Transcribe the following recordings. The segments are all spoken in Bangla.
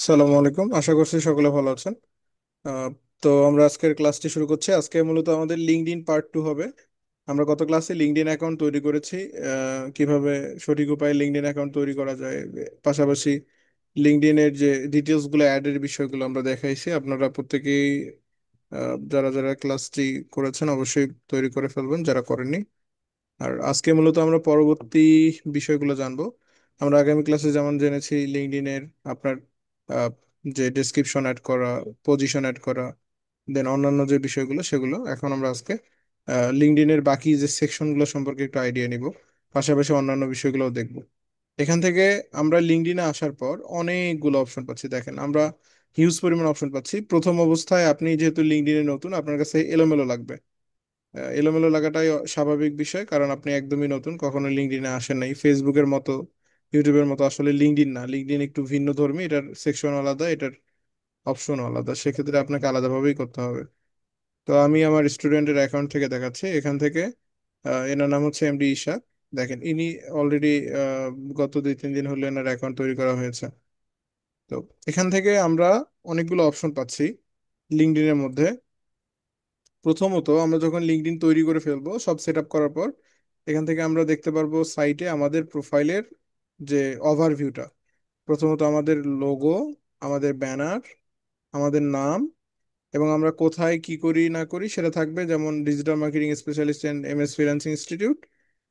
সালামু আলাইকুম, আশা করছি সকলে ভালো আছেন। আহ, তো আমরা আজকের ক্লাসটি শুরু করছি। আজকে মূলত আমাদের লিঙ্কডইন পার্ট 2 হবে। আমরা গত ক্লাসে লিঙ্কডইন অ্যাকাউন্ট তৈরি করেছি, কিভাবে সঠিক উপায়ে লিঙ্কডইন অ্যাকাউন্ট তৈরি করা যায়, পাশাপাশি লিঙ্কডইনের যে ডিটেলস গুলো, অ্যাডের বিষয়গুলো আমরা দেখাইছি। আপনারা প্রত্যেকেই যারা যারা ক্লাসটি করেছেন অবশ্যই তৈরি করে ফেলবেন, যারা করেননি। আর আজকে মূলত আমরা পরবর্তী বিষয়গুলো জানবো। আমরা আগামী ক্লাসে যেমন জেনেছি লিঙ্কডইনের আপনার আহ, যে ডেসক্রিপশন অ্যাড করা, পজিশন অ্যাড করা, দেন অন্যান্য যে বিষয়গুলো, সেগুলো এখন আমরা আজকে লিঙ্কডইনের বাকি যে সেকশনগুলো সম্পর্কে একটু আইডিয়া নিব। পাশাপাশি অন্যান্য বিষয়গুলোও দেখব। এখান থেকে আমরা লিঙ্কডইনে আসার পর অনেকগুলো অপশন পাচ্ছি। দেখেন, আমরা হিউজ পরিমাণ অপশন পাচ্ছি। প্রথম অবস্থায় আপনি যেহেতু লিঙ্কডইনে নতুন, আপনার কাছে এলোমেলো লাগবে। এলোমেলো লাগাটাই স্বাভাবিক বিষয়, কারণ আপনি একদমই নতুন, কখনো লিঙ্কডইনে আসেন নাই। ফেসবুকের মতো, ইউটিউবের মতো আসলে লিঙ্কডইন না। লিঙ্কডইন একটু ভিন্ন ধর্মী, এটার সেকশন আলাদা, এটার অপশন আলাদা। সেক্ষেত্রে আপনাকে আলাদাভাবেই করতে হবে। তো আমি আমার স্টুডেন্টের অ্যাকাউন্ট থেকে দেখাচ্ছি। এখান থেকে এনার নাম হচ্ছে এমডি ঈশা। দেখেন, ইনি অলরেডি গত 2-3 দিন হলো এনার অ্যাকাউন্ট তৈরি করা হয়েছে। তো এখান থেকে আমরা অনেকগুলো অপশন পাচ্ছি লিঙ্কডইনের মধ্যে। প্রথমত, আমরা যখন লিঙ্কডইন তৈরি করে ফেলবো, সব সেট আপ করার পর এখান থেকে আমরা দেখতে পারবো সাইটে আমাদের প্রোফাইলের যে ওভারভিউটা। প্রথমত আমাদের লোগো, আমাদের ব্যানার, আমাদের নাম, এবং আমরা কোথায় কি করি না করি সেটা থাকবে। যেমন digital marketing specialist and MS freelancing institute,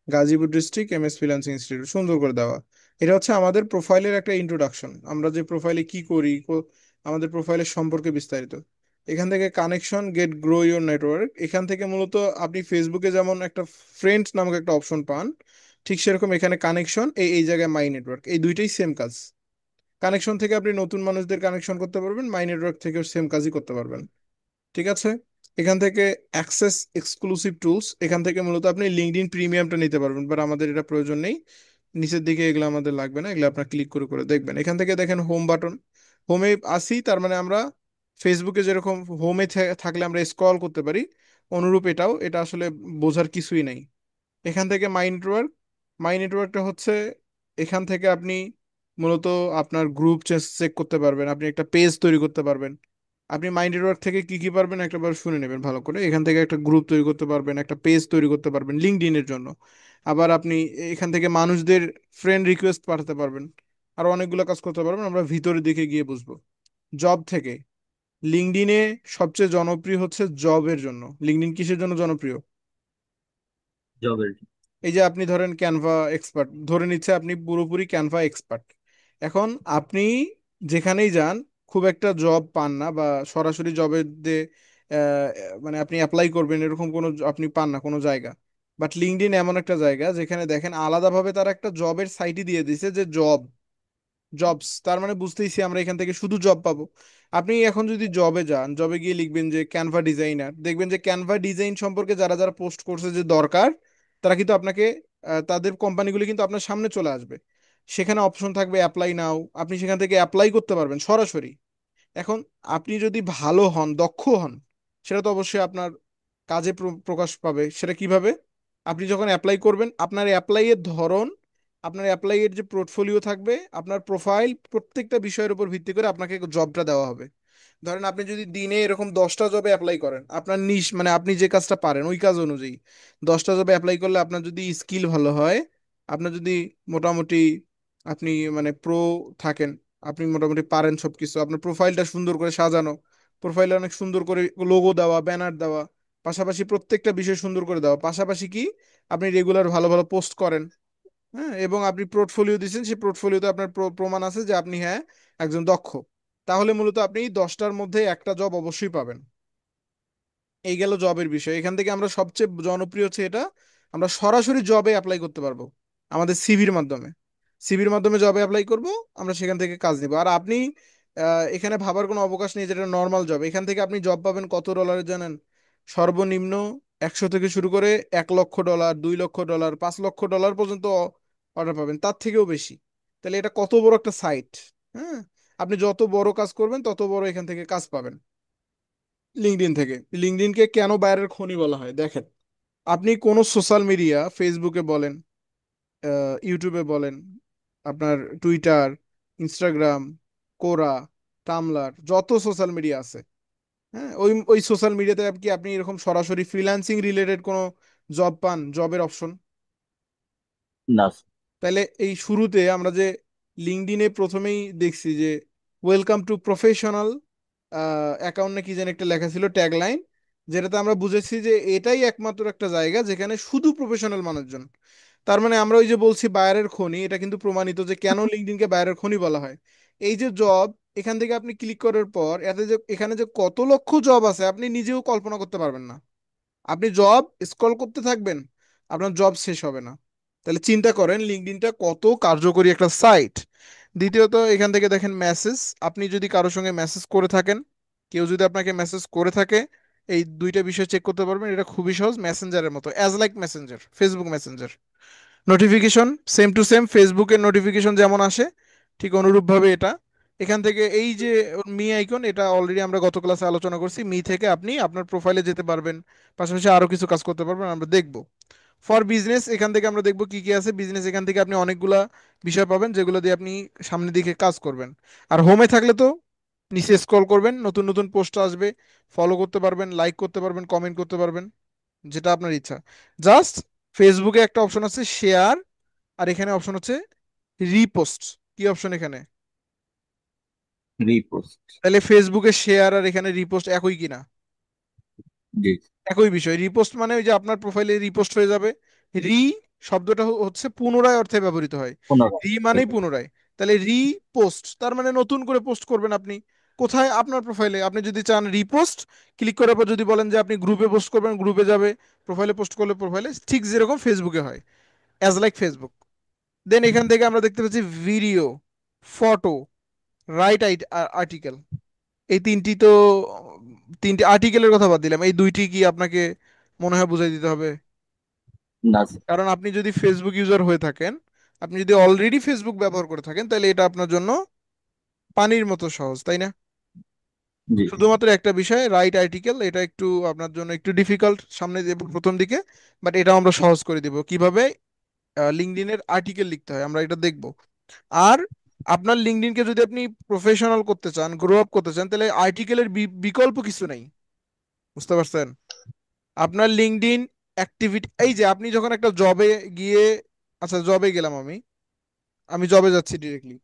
Gazipur district MS freelancing institute, সুন্দর করে দেওয়া। এটা হচ্ছে আমাদের প্রোফাইলের একটা ইন্ট্রোডাকশন, আমরা যে প্রোফাইলে কি করি, আমাদের প্রোফাইলের সম্পর্কে বিস্তারিত। এখান থেকে connection, get grow your network. এখান থেকে মূলত আপনি ফেসবুকে যেমন একটা ফ্রেন্ড নামক একটা অপশন পান, ঠিক সেরকম এখানে কানেকশন, এই এই জায়গায় মাই নেটওয়ার্ক, এই দুইটাই সেম কাজ। কানেকশন থেকে আপনি নতুন মানুষদের কানেকশন করতে পারবেন, মাই নেটওয়ার্ক থেকেও সেম কাজই করতে পারবেন। ঠিক আছে। এখান থেকে অ্যাক্সেস এক্সক্লুসিভ টুলস, এখান থেকে মূলত আপনি লিঙ্কডইন প্রিমিয়ামটা নিতে পারবেন, বাট আমাদের এটা প্রয়োজন নেই। নিচের দিকে এগুলো আমাদের লাগবে না, এগুলো আপনার ক্লিক করে করে দেখবেন। এখান থেকে দেখেন হোম বাটন, হোমে আসি, তার মানে আমরা ফেসবুকে যেরকম হোমে থাকলে আমরা স্ক্রল করতে পারি, অনুরূপ এটাও। এটা আসলে বোঝার কিছুই নেই। এখান থেকে মাই নেটওয়ার্ক, মাই নেটওয়ার্কটা হচ্ছে এখান থেকে আপনি মূলত আপনার গ্রুপ চেক করতে পারবেন, আপনি একটা পেজ তৈরি করতে পারবেন। আপনি মাই নেটওয়ার্ক থেকে কি কি পারবেন একটাবার শুনে নেবেন ভালো করে। এখান থেকে একটা গ্রুপ তৈরি করতে পারবেন, একটা পেজ তৈরি করতে পারবেন লিঙ্কডইন এর জন্য। আবার আপনি এখান থেকে মানুষদের ফ্রেন্ড রিকোয়েস্ট পাঠাতে পারবেন। আর অনেকগুলো কাজ করতে পারবেন, আমরা ভিতরের দিকে গিয়ে বুঝবো। জব থেকে, লিঙ্কডইনে সবচেয়ে জনপ্রিয় হচ্ছে জবের জন্য। লিঙ্কডইন কিসের জন্য জনপ্রিয়? জবের। এই যে আপনি ধরেন ক্যানভা এক্সপার্ট, ধরে নিচ্ছে আপনি পুরোপুরি ক্যানভা এক্সপার্ট। এখন আপনি যেখানেই যান, খুব একটা জব পান না, বা সরাসরি জবের যে আহ, মানে আপনি অ্যাপ্লাই করবেন এরকম কোনো আপনি পান না কোনো জায়গা। বাট লিঙ্কডইন এমন একটা জায়গা যেখানে দেখেন আলাদাভাবে তারা একটা জবের সাইটই দিয়ে দিছে, যে জব, জবস। তার মানে বুঝতেইছি আমরা এখান থেকে শুধু জব পাবো। আপনি এখন যদি জবে যান, জবে গিয়ে লিখবেন যে ক্যানভা ডিজাইনার, দেখবেন যে ক্যানভা ডিজাইন সম্পর্কে যারা যারা পোস্ট করছে যে দরকার, তারা কিন্তু আপনাকে তাদের কোম্পানিগুলি কিন্তু আপনার সামনে চলে আসবে। সেখানে অপশন থাকবে অ্যাপ্লাই নাও, আপনি সেখান থেকে অ্যাপ্লাই করতে পারবেন সরাসরি। এখন আপনি যদি ভালো হন, দক্ষ হন, সেটা তো অবশ্যই আপনার কাজে প্রকাশ পাবে। সেটা কিভাবে? আপনি যখন অ্যাপ্লাই করবেন, আপনার অ্যাপ্লাই এর ধরন, আপনার অ্যাপ্লাই এর যে পোর্টফোলিও থাকবে, আপনার প্রোফাইল, প্রত্যেকটা বিষয়ের উপর ভিত্তি করে আপনাকে জবটা দেওয়া হবে। ধরেন আপনি যদি দিনে এরকম 10টা জবে অ্যাপ্লাই করেন, আপনার নিশ মানে আপনি যে কাজটা পারেন ওই কাজ অনুযায়ী 10টা জবে অ্যাপ্লাই করলে, আপনার যদি স্কিল ভালো হয়, আপনার যদি মোটামুটি আপনি মানে প্রো থাকেন, আপনি মোটামুটি পারেন সবকিছু, আপনার প্রোফাইলটা সুন্দর করে সাজানো, প্রোফাইলে অনেক সুন্দর করে লোগো দেওয়া, ব্যানার দেওয়া, পাশাপাশি প্রত্যেকটা বিষয় সুন্দর করে দেওয়া, পাশাপাশি কি আপনি রেগুলার ভালো ভালো পোস্ট করেন, হ্যাঁ, এবং আপনি পোর্টফোলিও দিচ্ছেন, সেই পোর্টফোলিওতে আপনার প্রমাণ আছে যে আপনি হ্যাঁ একজন দক্ষ, তাহলে মূলত আপনি 10টার মধ্যে একটা জব অবশ্যই পাবেন। এই গেল জবের বিষয়। এখান থেকে আমরা সবচেয়ে জনপ্রিয় হচ্ছে এটা, আমরা সরাসরি জবে অ্যাপ্লাই করতে পারবো আমাদের সিভির মাধ্যমে। সিভির মাধ্যমে জবে অ্যাপ্লাই করব, আমরা সেখান থেকে কাজ নিব। আর আপনি এখানে ভাবার কোনো অবকাশ নেই, যেটা নর্মাল জব। এখান থেকে আপনি জব পাবেন কত ডলারে জানেন? সর্বনিম্ন 100 থেকে শুরু করে $1 লক্ষ, $2 লক্ষ, $5 লক্ষ পর্যন্ত অর্ডার পাবেন, তার থেকেও বেশি। তাহলে এটা কত বড় একটা সাইট! হ্যাঁ, আপনি যত বড় কাজ করবেন তত বড় এখান থেকে কাজ পাবেন লিঙ্কডইন থেকে। লিঙ্কডইনকে কেন বাইরের খনি বলা হয় দেখেন, আপনি কোন সোশ্যাল মিডিয়া, ফেসবুকে বলেন, ইউটিউবে বলেন, আপনার টুইটার, ইনস্টাগ্রাম, কোরা, টামলার, যত সোশ্যাল মিডিয়া আছে, হ্যাঁ, ওই ওই সোশ্যাল মিডিয়াতে কি আপনি এরকম সরাসরি ফ্রিল্যান্সিং রিলেটেড কোনো জব পান, জবের অপশন? না স্যার। তাহলে এই শুরুতে আমরা যে লিঙ্কডইনে প্রথমেই দেখছি যে ওয়েলকাম টু প্রফেশনাল অ্যাকাউন্ট না কি যেন একটা লেখা ছিল ট্যাগলাইন, যেটাতে আমরা বুঝেছি যে এটাই একমাত্র একটা জায়গা যেখানে শুধু প্রফেশনাল মানুষজন। তার মানে আমরা ওই যে বলছি বায়ারের খনি, এটা কিন্তু প্রমাণিত যে কেন লিঙ্কডইনকে বায়ারের খনি বলা হয়। এই যে জব, এখান থেকে আপনি ক্লিক করার পর এতে যে এখানে যে কত লক্ষ জব আছে আপনি নিজেও কল্পনা করতে পারবেন না। আপনি জব স্ক্রল করতে থাকবেন, আপনার জব শেষ হবে না। তাহলে চিন্তা করেন লিঙ্কডইনটা কত কার্যকরী একটা সাইট। দ্বিতীয়ত এখান থেকে দেখেন মেসেজ, আপনি যদি কারোর সঙ্গে মেসেজ করে থাকেন, কেউ যদি আপনাকে মেসেজ করে থাকে, এই দুইটা বিষয় চেক করতে পারবেন। এটা খুবই সহজ, মেসেঞ্জারের মতো, as like Messenger, Facebook Messenger. Notification same to same, ফেসবুকের নোটিফিকেশন যেমন আসে ঠিক অনুরূপভাবে এটা। এখান থেকে এই যে মি আইকন, এটা অলরেডি আমরা গত ক্লাসে আলোচনা করছি, মি থেকে আপনি আপনার প্রোফাইলে যেতে পারবেন, পাশাপাশি আরো কিছু কাজ করতে পারবেন, আমরা দেখব। ফর বিজনেস, এখান থেকে আমরা দেখব কি কি আছে বিজনেস, এখান থেকে আপনি অনেকগুলা বিষয় পাবেন যেগুলো দিয়ে আপনি সামনের দিকে কাজ করবেন। আর হোমে থাকলে তো নিচে স্ক্রল করবেন, নতুন নতুন পোস্ট আসবে, ফলো করতে পারবেন, লাইক করতে পারবেন, কমেন্ট করতে পারবেন, যেটা আপনার ইচ্ছা। জাস্ট ফেসবুকে একটা অপশন আছে শেয়ার, আর এখানে অপশন হচ্ছে রিপোস্ট। কি অপশন এখানে? রিপোস্ট। তাহলে ফেসবুকে শেয়ার আর এখানে রিপোস্ট একই কিনা? জি। একই বিষয়। রিপোস্ট মানে ওই যে আপনার প্রোফাইলে রিপোস্ট হয়ে যাবে। রি শব্দটা হচ্ছে পুনরায় অর্থে ব্যবহৃত হয়। পুনরায়। রি মানেই ঠিক। পুনরায়। তাহলে রিপোস্ট তার মানে নতুন করে পোস্ট করবেন আপনি। কোথায়? আপনার প্রোফাইলে। আপনি যদি চান রিপোস্ট, ক্লিক করার পর যদি বলেন যে আপনি গ্রুপে পোস্ট করবেন, গ্রুপে যাবে, প্রোফাইলে পোস্ট করলে প্রোফাইলে, ঠিক যেরকম ফেসবুকে হয়, অ্যাজ লাইক ফেসবুক। দেন এখান থেকে আমরা দেখতে পাচ্ছি ভিডিও, ফটো, রাইট আর্টিকেল। এই তিনটি তো, তিনটি আর্টিকেলের কথা বাদ দিলাম, এই দুইটি কি আপনাকে মনে হয় বুঝাই দিতে হবে? না স্যার। কারণ আপনি যদি ফেসবুক ইউজার হয়ে থাকেন, আপনি যদি অলরেডি ফেসবুক ব্যবহার করে থাকেন, তাহলে এটা আপনার জন্য পানির মতো সহজ, তাই না? জি। শুধুমাত্র একটা বিষয়, রাইট আর্টিকেল, এটা একটু আপনার জন্য একটু ডিফিকাল্ট সামনে প্রথম দিকে, বাট এটা আমরা সহজ করে দিব কিভাবে লিঙ্কডইনের আর্টিকেল লিখতে হয়, আমরা এটা দেখব। আর আপনার লিঙ্কডইনকে যদি আপনি প্রফেশনাল করতে চান, গ্রো আপ করতে চান, তাহলে আর্টিকেলের বিকল্প কিছু নেই। বুঝতে পারছেন? আপনার লিঙ্কডইন অ্যাক্টিভিটি, এই যে আপনি যখন একটা জবে গিয়ে, আচ্ছা জবে গেলাম, আমি আমি জবে যাচ্ছি ডিরেক্টলি।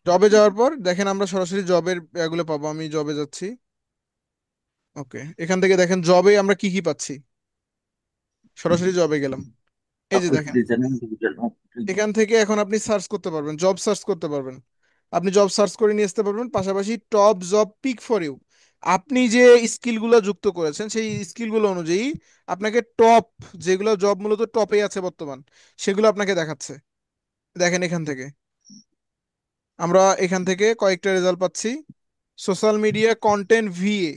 জবে যাওয়ার পর দেখেন আমরা সরাসরি জবের এগুলো পাবো, আমি জবে যাচ্ছি। ওকে, এখান থেকে দেখেন জবে আমরা কি কি পাচ্ছি। সরাসরি জবে গেলাম, এই যে গ্রাফিক্স দেখেন। Designing, digital marketing. এখান থেকে এখন আপনি সার্চ করতে পারবেন, জব সার্চ করতে পারবেন। আপনি জব সার্চ করে নিয়ে আসতে পারবেন, পাশাপাশি top job pick for you, আপনি যে স্কিলগুলো যুক্ত করেছেন সেই স্কিলগুলো অনুযায়ী আপনাকে টপ, যেগুলো জব মূলত টপে আছে বর্তমান, সেগুলো আপনাকে দেখাচ্ছে। দেখেন এখান থেকে আমরা এখান থেকে কয়েকটা রেজাল্ট পাচ্ছি। সোশ্যাল মিডিয়া কন্টেন্ট ভিএ,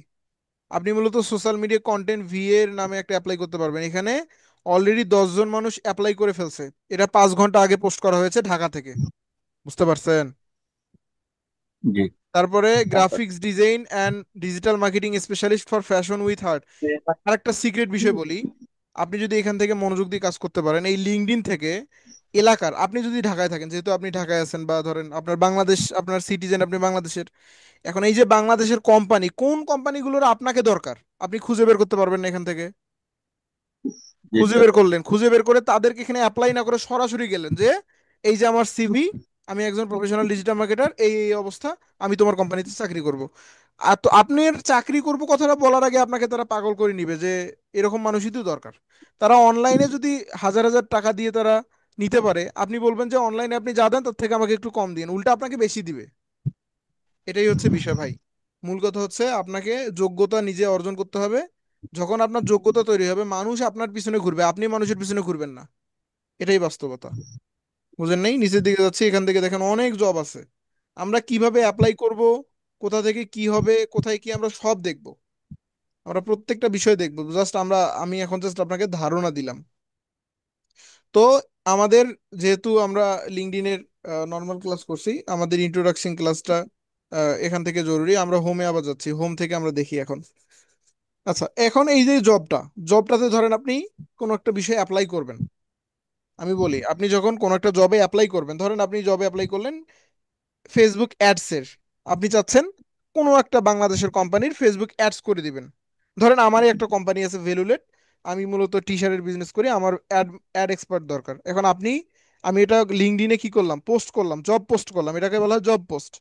আপনি মূলত সোশ্যাল মিডিয়া কন্টেন্ট ভিএ এর নামে একটা অ্যাপ্লাই করতে পারবেন। এখানে অলরেডি 10 জন মানুষ অ্যাপ্লাই করে ফেলছে। এটা 5 ঘন্টা আগে পোস্ট করা হয়েছে ঢাকা থেকে। বুঝতে পারছেন? জি। তারপরে তারপর graphics design and digital marketing specialist for fashion with heart. আর একটা সিক্রেট বিষয় বলি, আপনি যদি এখান থেকে মনোযোগ দিয়ে কাজ করতে পারেন এই লিঙ্কডইন থেকে, এলাকার, আপনি যদি ঢাকায় থাকেন, যেহেতু আপনি ঢাকায় আছেন, বা ধরেন আপনার বাংলাদেশ, আপনার সিটিজেন, আপনি বাংলাদেশের, এখন এই যে বাংলাদেশের কোম্পানি, কোন কোম্পানিগুলোর আপনাকে দরকার, আপনি খুঁজে বের করতে পারবেন না এখান থেকে। জি খুঁজে স্যার। বের করলেন, খুঁজে বের করে তাদেরকে এখানে অ্যাপ্লাই না করে সরাসরি গেলেন যে এই যে আমার সিভি, আমি একজন প্রফেশনাল ডিজিটাল মার্কেটার, এই এই অবস্থা, আমি তোমার কোম্পানিতে চাকরি করব। আর তো আপনার চাকরি করব কথাটা বলার আগে আপনাকে তারা পাগল করে নিবে যে এরকম মানুষই তো দরকার। তারা অনলাইনে যদি হাজার হাজার টাকা দিয়ে তারা নিতে পারে, আপনি বলবেন যে অনলাইনে আপনি যা দেন তার থেকে আমাকে একটু কম দিন, উল্টা আপনাকে বেশি দিবে। এটাই হচ্ছে বিষয় ভাই। মূল কথা হচ্ছে আপনাকে যোগ্যতা নিজে অর্জন করতে হবে। যখন আপনার যোগ্যতা তৈরি হবে, মানুষ আপনার পিছনে ঘুরবে, আপনি মানুষের পিছনে ঘুরবেন না। এটাই বাস্তবতা। বুঝেন নাই? নিচের দিকে যাচ্ছে, এখান থেকে দেখেন অনেক জব আছে। আমরা কিভাবে অ্যাপ্লাই করব, কোথা থেকে কি হবে, কোথায় কি, আমরা সব দেখব। আমরা প্রত্যেকটা বিষয় দেখব, জাস্ট আমি এখন জাস্ট আপনাকে ধারণা দিলাম। তো আমাদের, যেহেতু আমরা লিঙ্কডইনের নর্মাল ক্লাস করছি, আমাদের ইন্ট্রোডাকশন ক্লাসটা এখান থেকে জরুরি। আমরা হোমে আবার যাচ্ছি, হোম থেকে আমরা দেখি এখন। আচ্ছা, এখন এই যে জবটাতে ধরেন আপনি কোনো একটা বিষয়ে অ্যাপ্লাই করবেন, আমি বলি, আপনি যখন কোনো একটা জবে অ্যাপ্লাই করবেন, ধরেন আপনি জবে অ্যাপ্লাই করলেন ফেসবুক অ্যাডসের, আপনি চাচ্ছেন কোনো একটা বাংলাদেশের কোম্পানির ফেসবুক অ্যাডস করে দিবেন। ধরেন আমারই একটা কোম্পানি আছে ভ্যালুলেট, আমি মূলত টি শার্টের বিজনেস করি, আমার অ্যাড অ্যাড এক্সপার্ট দরকার। এখন আপনি, আমি এটা লিঙ্কডইনে কি করলাম, পোস্ট করলাম, জব পোস্ট করলাম, এটাকে বলা হয় জব পোস্ট।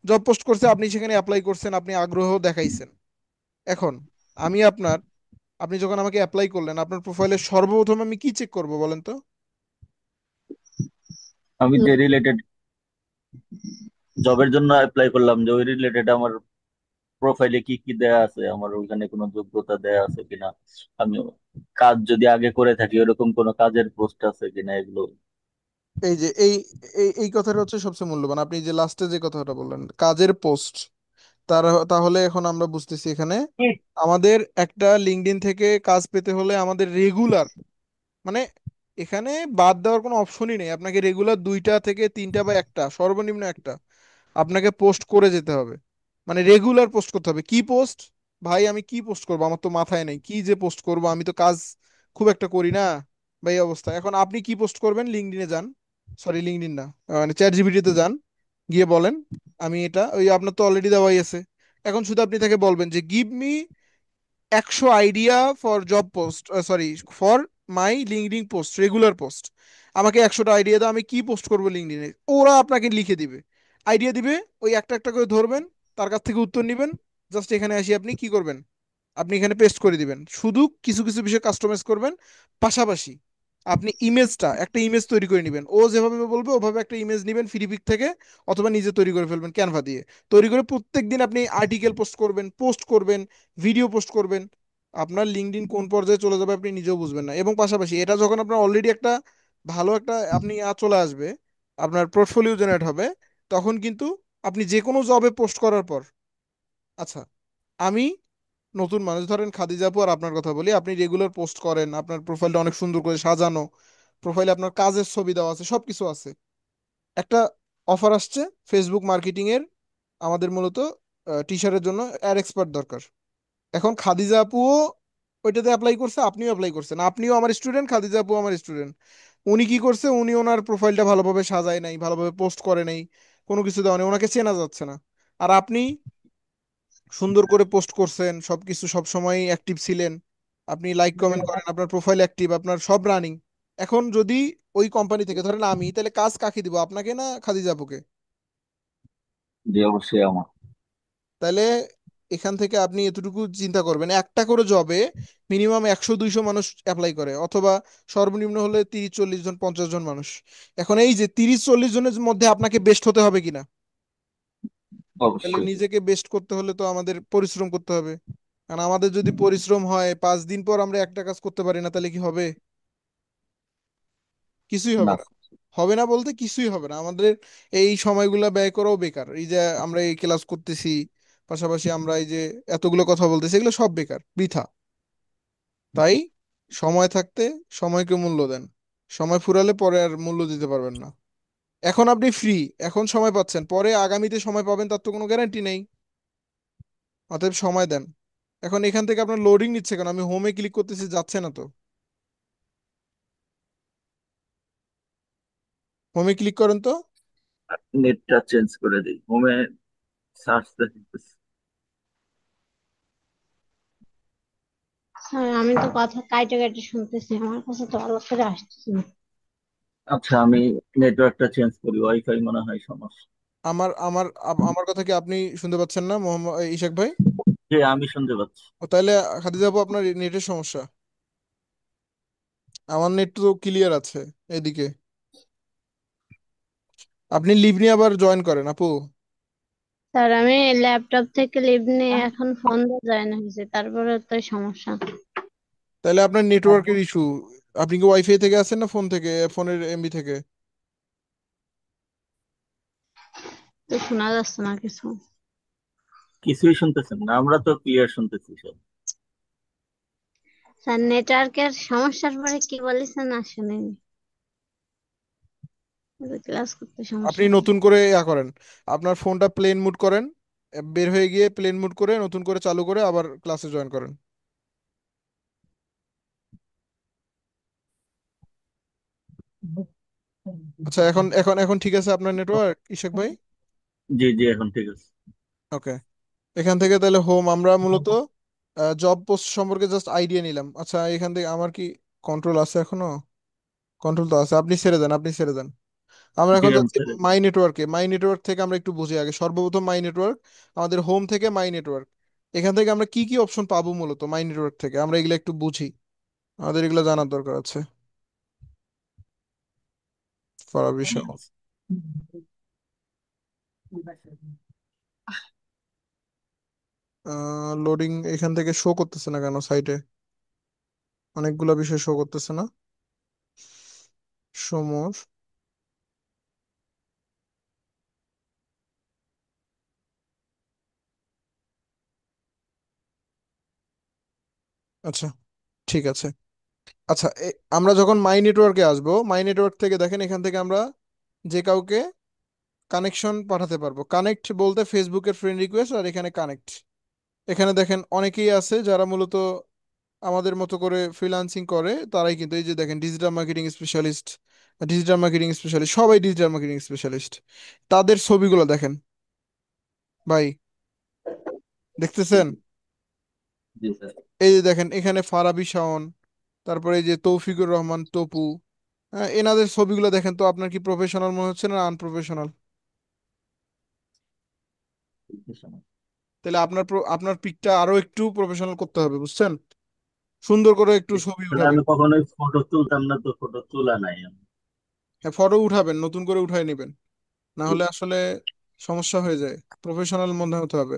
জব পোস্ট করছে, আপনি সেখানে অ্যাপ্লাই করছেন, আপনি আগ্রহ দেখাইছেন। এখন আমি আপনার, আপনি যখন আমাকে অ্যাপ্লাই করলেন, আপনার প্রোফাইলে সর্বপ্রথম আমি কি চেক করব বলেন তো? আমি যে রিলেটেড জবের জন্য অ্যাপ্লাই করলাম, যে ওই রিলেটেড আমার প্রোফাইলে কি কি দেয়া আছে, আমার ওইখানে কোনো যোগ্যতা দেয়া আছে কিনা, আমি কাজ যদি আগে করে থাকি ওরকম কোনো কাজের পোস্ট আছে কিনা, এগুলো। এই যে এই এই এই কথাটা হচ্ছে সবচেয়ে মূল্যবান, আপনি যে লাস্টে যে কথাটা বললেন কাজের পোস্ট, তাহলে এখন আমরা বুঝতেছি এখানে আমাদের একটা লিঙ্কডইন থেকে কাজ পেতে হলে আমাদের রেগুলার, মানে এখানে বাদ দেওয়ার কোনো অপশনই নেই, আপনাকে রেগুলার দুইটা থেকে তিনটা বা একটা, সর্বনিম্ন একটা আপনাকে পোস্ট করে যেতে হবে। মানে রেগুলার পোস্ট করতে হবে। কি পোস্ট? ভাই আমি কি পোস্ট করবো, আমার তো মাথায় নেই কি যে পোস্ট করব, আমি তো কাজ খুব একটা করি না ভাই, এই অবস্থা। এখন আপনি কি পোস্ট করবেন, লিঙ্কডইনে যান, সরি লিঙ্কডইন না, মানে চ্যাট জিপিটিতে যান, গিয়ে বলেন আমি এটা, ওই আপনার তো অলরেডি দেওয়াই আছে। এখন শুধু আপনি তাকে বলবেন যে give me 100 idea for job post, sorry, for my LinkedIn post, regular post. আমাকে 100টা আইডিয়া দাও, আমি কি পোস্ট করবো লিঙ্কডিনে। ওরা আপনাকে লিখে দিবে, আইডিয়া দিবে, ওই একটা একটা করে ধরবেন, তার কাছ থেকে উত্তর নেবেন। জাস্ট এখানে আসি আপনি কি করবেন, আপনি এখানে পেস্ট করে দিবেন, শুধু কিছু কিছু বিষয় কাস্টমাইজ করবেন। পাশাপাশি আপনি ইমেজটা, একটা ইমেজ তৈরি করে নেবেন, ও যেভাবে বলবে ওভাবে একটা ইমেজ নেবেন ফ্রি পিক থেকে, অথবা নিজে তৈরি করে ফেলবেন ক্যানভা দিয়ে। তৈরি করে প্রত্যেক দিন আপনি আর্টিকেল পোস্ট করবেন, ভিডিও পোস্ট করবেন। আপনার লিঙ্কডইন কোন পর্যায়ে চলে যাবে আপনি নিজেও বুঝবেন না। এবং পাশাপাশি এটা যখন আপনার অলরেডি একটা ভালো একটা আপনি চলে আসবে, আপনার পোর্টফোলিও জেনারেট হবে, তখন কিন্তু আপনি যে কোনো জবে পোস্ট করার পর, আচ্ছা আমি নতুন মানুষ, ধরেন খাদিজা আপু আর আপনার কথা বলি, আপনি রেগুলার পোস্ট করেন, আপনার প্রোফাইলটা অনেক সুন্দর করে সাজানো, প্রোফাইলে আপনার কাজের ছবি দেওয়া আছে, সবকিছু আছে। একটা অফার আসছে ফেসবুক মার্কেটিং এর, আমাদের মূলত টি শার্টের জন্য অ্যাড এক্সপার্ট দরকার। এখন খাদিজা আপুও ওইটাতে অ্যাপ্লাই করছে, আপনিও অ্যাপ্লাই করছেন, আপনিও আমার স্টুডেন্ট, খাদিজা আপু আমার স্টুডেন্ট। উনি কি করছে, উনি ওনার প্রোফাইলটা ভালোভাবে সাজায় নাই, ভালোভাবে পোস্ট করে নাই, কোনো কিছু দেওয়া নেই, ওনাকে চেনা যাচ্ছে না। আর আপনি সুন্দর করে পোস্ট করছেন, সবকিছু সব সময় অ্যাক্টিভ ছিলেন, আপনি লাইক কমেন্ট করেন, আপনার প্রোফাইল অ্যাক্টিভ, আপনার সব রানিং। এখন যদি ওই কোম্পানি থেকে ধরেন আমি, তাহলে কাজ কাকে দিব, আপনাকে না খাদিজা আপুকে? যে অবশ্যই আমার। তাহলে এখান থেকে আপনি এতটুকু চিন্তা করবেন, একটা করে জবে মিনিমাম 100 200 মানুষ অ্যাপ্লাই করে, অথবা সর্বনিম্ন হলে 30 40 জন 50 জন মানুষ। এখন এই যে 30 40 জনের মধ্যে আপনাকে বেস্ট হতে হবে কিনা, তাহলে অবশ্যই। নিজেকে বেস্ট করতে হলে তো আমাদের পরিশ্রম করতে হবে। কারণ আমাদের যদি পরিশ্রম হয়, 5 দিন পর আমরা একটা কাজ করতে পারি না, তাহলে কি হবে? কিছুই হবে না। না। হবে না বলতে কিছুই হবে না আমাদের। এই সময়গুলো ব্যয় করাও বেকার, এই যে আমরা এই ক্লাস করতেছি, পাশাপাশি আমরা এই যে এতগুলো কথা বলতেছি, এগুলো সব বেকার, বৃথা। তাই সময় থাকতে সময়কে মূল্য দেন, সময় ফুরালে পরে আর মূল্য দিতে পারবেন না। এখন আপনি ফ্রি, এখন সময় পাচ্ছেন, পরে আগামীতে সময় পাবেন তার তো কোনো গ্যারান্টি নেই। অতএব সময় দেন। এখন এখান থেকে আপনার লোডিং নিচ্ছে কেন, আমি হোমে ক্লিক করতেছি, যাচ্ছে না তো। হোমে ক্লিক করেন তো। নেটটা চেঞ্জ করে দিই, হোমে সার্চ দেখতেছি। স্যার আমি তো কথা কাইটে কাইটে শুনতেছি, আমার কাছে তো ভালো করে আসতেছে না। আচ্ছা, আমি নেটওয়ার্কটা চেঞ্জ করি, ওয়াইফাই মনে হয় সমস্যা। আমার কথা কি আপনি শুনতে পাচ্ছেন না মোহাম্মদ ইশাক ভাই? যে আমি শুনতে পাচ্ছি। ও তাহলে খাদিজা আপু আপনার নেটের সমস্যা, আমার নেট তো ক্লিয়ার আছে এদিকে। আপনি লিভ নিয়ে আবার জয়েন করেন আপু। স্যার আমি ল্যাপটপ থেকে লিভ নিয়ে এখন ফোন দিয়ে জয়েন হয়েছে, তারপরে তো এই সমস্যা। তাহলে আপনার নেটওয়ার্কের ইস্যু। আপনি কি ওয়াইফাই থেকে আছেন না ফোন থেকে, ফোনের এমবি থেকে? তো শোনা যাচ্ছে না কিছু। কিছুই শুনতেছেন না? আমরা তো ক্লিয়ার শুনতেছি সব। স্যার নেটওয়ার্কের সমস্যার পরে কি বলেছেন না শুনিনি, ক্লাস করতে আপনি সমস্যা হয়। নতুন করে করেন, আপনার ফোনটা প্লেন মুড করেন, বের হয়ে গিয়ে প্লেন মুড করে নতুন করে চালু করে আবার ক্লাসে জয়েন করেন। আচ্ছা, এখন এখন এখন ঠিক আছে আপনার নেটওয়ার্ক, ইশাক ভাই? জি জি, এখন ঠিক আছে। ওকে। এখান থেকে তাহলে হোম, আমরা মূলত জব পোস্ট সম্পর্কে জাস্ট আইডিয়া নিলাম। আচ্ছা, এখান থেকে আমার কি কন্ট্রোল আছে এখনো? কন্ট্রোল তো আছে, আপনি ছেড়ে দেন, আপনি ছেড়ে দেন। আমরা জি এখন আমি যাচ্ছি ছেড়ে দিই। মাই নেটওয়ার্কে। মাই নেটওয়ার্ক থেকে আমরা একটু বুঝি আগে। সর্বপ্রথম মাই নেটওয়ার্ক, আমাদের হোম থেকে মাই নেটওয়ার্ক। এখান থেকে আমরা কি কি অপশন পাবো মূলত মাই নেটওয়ার্ক থেকে, আমরা এগুলো একটু বুঝি, আমাদের এগুলো জানার দরকার আছে। ফরাবি শাহ। লোডিং এখান থেকে শো করতেছে না কেন সাইটে? অনেকগুলা বিষয় শো করতেছে না। সমর। আচ্ছা, ঠিক আছে। আচ্ছা, আমরা যখন মাই নেটওয়ার্কে আসবো, মাই নেটওয়ার্ক থেকে দেখেন এখান থেকে আমরা যে কাউকে কানেকশন পাঠাতে পারবো। কানেক্ট বলতে ফেসবুকের ফ্রেন্ড রিকোয়েস্ট, আর এখানে কানেক্ট। এখানে দেখেন অনেকেই আছে যারা মূলত আমাদের মতো করে ফ্রিল্যান্সিং করে, তারাই কিন্তু এই যে দেখেন digital marketing specialist, digital marketing specialist, সবাই ডিজিটাল মার্কেটিং স্পেশালিস্ট। তাদের ছবিগুলো দেখেন ভাই, দেখতেছেন? জি স্যার। এই যে দেখেন এখানে ফারাবি শাওন, তারপরে এই যে তৌফিকুর রহমান তপু। হ্যাঁ, এনাদের ছবিগুলো দেখেন তো, আপনার কি প্রফেশনাল মনে হচ্ছে না আনপ্রফেশনাল? তাহলে আপনার পিকটা আরো একটু প্রফেশনাল করতে হবে, বুঝছেন? সুন্দর করে একটু ছবি আসলে উঠাবেন। আমি কখনোই ফটো তুলতাম না, তো ফটো তোলা নাই আমি। হ্যাঁ, ফটো উঠাবেন, নতুন করে উঠাই নেবেন, না জি। হলে আসলে সমস্যা হয়ে যায়। প্রফেশনাল মনে হতে হবে।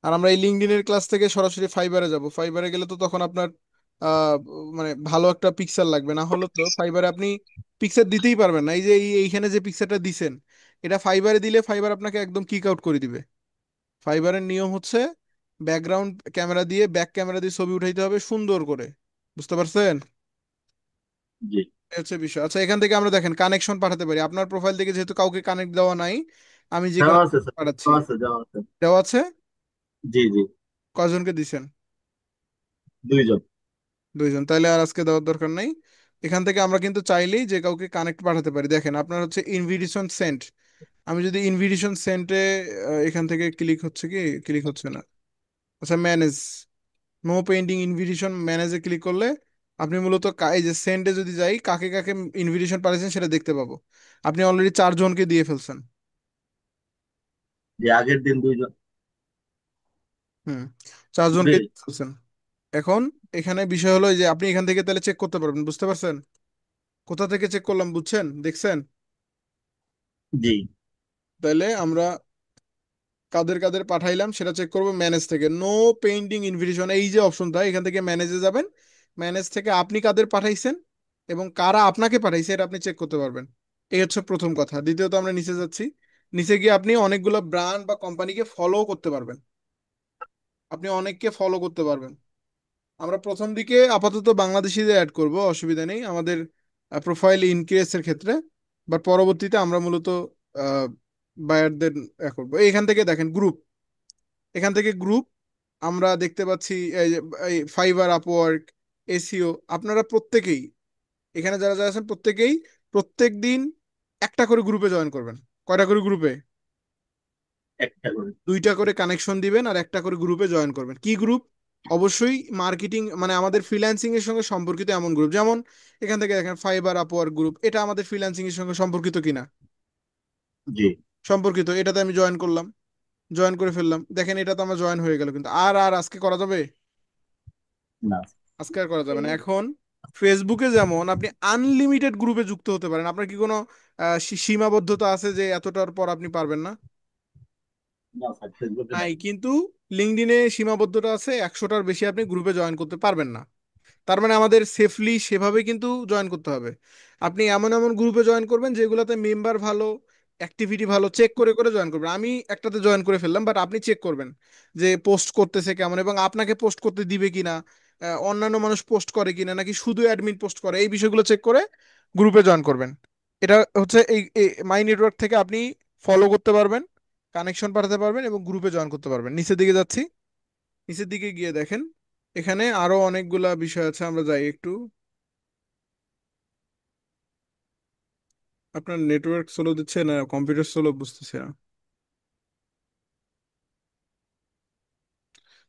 আর আমরা এই লিঙ্কডইনের ক্লাস থেকে সরাসরি ফাইবারে যাব। ফাইবারে গেলে তো তখন আপনার আহ মানে ভালো একটা পিকচার লাগবে, না হলে তো ফাইবারে আপনি পিকচার দিতেই পারবেন না। এই যে এইখানে যে পিকচারটা দিছেন, এটা ফাইবারে দিলে ফাইবার আপনাকে একদম কিক আউট করে দিবে। ফাইবারের নিয়ম হচ্ছে ব্যাকগ্রাউন্ড ক্যামেরা দিয়ে, ব্যাক ক্যামেরা দিয়ে ছবি উঠাইতে হবে সুন্দর করে। বুঝতে পারছেন? জি। এই হচ্ছে বিষয়। আচ্ছা, এখান থেকে আমরা দেখেন কানেকশন পাঠাতে পারি। আপনার প্রোফাইল থেকে যেহেতু কাউকে কানেক্ট দেওয়া নাই, আমি যে যাওয়া কাউকে আছে স্যার, পাঠাচ্ছি। যাওয়া আছে, যাওয়া আছে। দেওয়া আছে? জি জি। কয়জনকে দিছেন? 2 জন। দুইজন, তাইলে আর আজকে দেওয়ার দরকার নাই। এখান থেকে আমরা কিন্তু চাইলেই যে কাউকে কানেক্ট পাঠাতে পারি। দেখেন আপনার হচ্ছে ইনভিটেশন সেন্ট। আমি যদি ইনভিটেশন সেন্টে এখান থেকে ক্লিক হচ্ছে কি, ক্লিক হচ্ছে না। আচ্ছা, ম্যানেজ, নো পেন্ডিং ইনভিটেশন, ম্যানেজে ক্লিক করলে আপনি মূলত এই যে সেন্টে যদি যাই, কাকে কাকে ইনভিটেশন পাঠিয়েছেন সেটা দেখতে পাবো। আপনি অলরেডি 4 জনকে দিয়ে ফেলছেন। যে আগের দিন 2 জন। হুম, 4 জনকে জি। দিয়ে ফেলছেন। এখন এখানে বিষয় হলো যে আপনি এখান থেকে তাহলে চেক করতে পারবেন, বুঝতে পারছেন? কোথা থেকে চেক করলাম, বুঝছেন, দেখছেন? জি। তাহলে আমরা কাদের কাদের পাঠাইলাম সেটা চেক করবো ম্যানেজ থেকে। নো পেইন্টিং ইনভিটেশন, এই যে অপশনটা, এখান থেকে ম্যানেজে যাবেন। ম্যানেজ থেকে আপনি কাদের পাঠাইছেন এবং কারা আপনাকে পাঠাইছে এটা আপনি চেক করতে পারবেন। এই হচ্ছে প্রথম কথা। দ্বিতীয়ত আমরা নিচে যাচ্ছি। নিচে গিয়ে আপনি অনেকগুলো ব্র্যান্ড বা কোম্পানিকে ফলো করতে পারবেন। আপনি অনেককে ফলো করতে পারবেন। আমরা প্রথম দিকে আপাতত বাংলাদেশিদের অ্যাড করব, অসুবিধা নেই আমাদের প্রোফাইল ইনক্রিজের ক্ষেত্রে। বাট পরবর্তীতে আমরা মূলত বায়ারদের করবো। এইখান থেকে দেখেন গ্রুপ, এখান থেকে গ্রুপ আমরা দেখতে পাচ্ছি। এই যে এই ফাইবার, আপওয়ার্ক, এসিও, আপনারা প্রত্যেকেই এখানে যারা যারা আছেন প্রত্যেকেই প্রত্যেক দিন একটা করে গ্রুপে জয়েন করবেন। কয়টা করে গ্রুপে? একটা করে। 2টা করে কানেকশন দিবেন আর একটা করে গ্রুপে জয়েন করবেন। কি গ্রুপ? অবশ্যই মার্কেটিং মানে আমাদের ফ্রিল্যান্সিং এর সঙ্গে সম্পর্কিত এমন গ্রুপ। যেমন এখান থেকে দেখেন ফাইবার, আপওয়ার্ক গ্রুপ, এটা আমাদের ফ্রিল্যান্সিং এর সঙ্গে সম্পর্কিত কিনা? জি। সম্পর্কিত। এটাতে আমি জয়েন করলাম, জয়েন করে ফেললাম। দেখেন এটা তো আমার জয়েন হয়ে গেল, কিন্তু আর আর আজকে করা যাবে? না। আজকে আর করা যাবে না। এখন ফেসবুকে যেমন আপনি আনলিমিটেড গ্রুপে যুক্ত হতে পারেন, আপনার কি কোনো সীমাবদ্ধতা আছে যে এতটার পর আপনি পারবেন না? না স্যার, ফেসবুকে নাই, নাই। কিন্তু লিঙ্কডইনে সীমাবদ্ধতা আছে, 100টার বেশি আপনি গ্রুপে জয়েন করতে পারবেন না। তার মানে আমাদের সেফলি সেভাবে কিন্তু জয়েন করতে হবে। আপনি এমন এমন গ্রুপে জয়েন করবেন যেগুলোতে মেম্বার ভালো, অ্যাক্টিভিটি ভালো, চেক করে করে জয়েন করবেন। আমি একটাতে জয়েন করে ফেললাম, বাট আপনি চেক করবেন যে পোস্ট করতেছে কেমন এবং আপনাকে পোস্ট করতে দিবে কিনা, অন্যান্য মানুষ পোস্ট করে কিনা, নাকি শুধু অ্যাডমিন পোস্ট করে, এই বিষয়গুলো চেক করে গ্রুপে জয়েন করবেন। এটা হচ্ছে এই মাই নেটওয়ার্ক থেকে আপনি ফলো করতে পারবেন, কানেকশন পাঠাতে পারবেন এবং গ্রুপে জয়েন করতে পারবেন। নিচের দিকে যাচ্ছি। নিচের দিকে গিয়ে দেখেন এখানে আরো অনেকগুলা বিষয় আছে, আমরা যাই একটু। আপনার নেটওয়ার্ক স্লো দিচ্ছে না কম্পিউটার স্লো, বুঝতেছি না।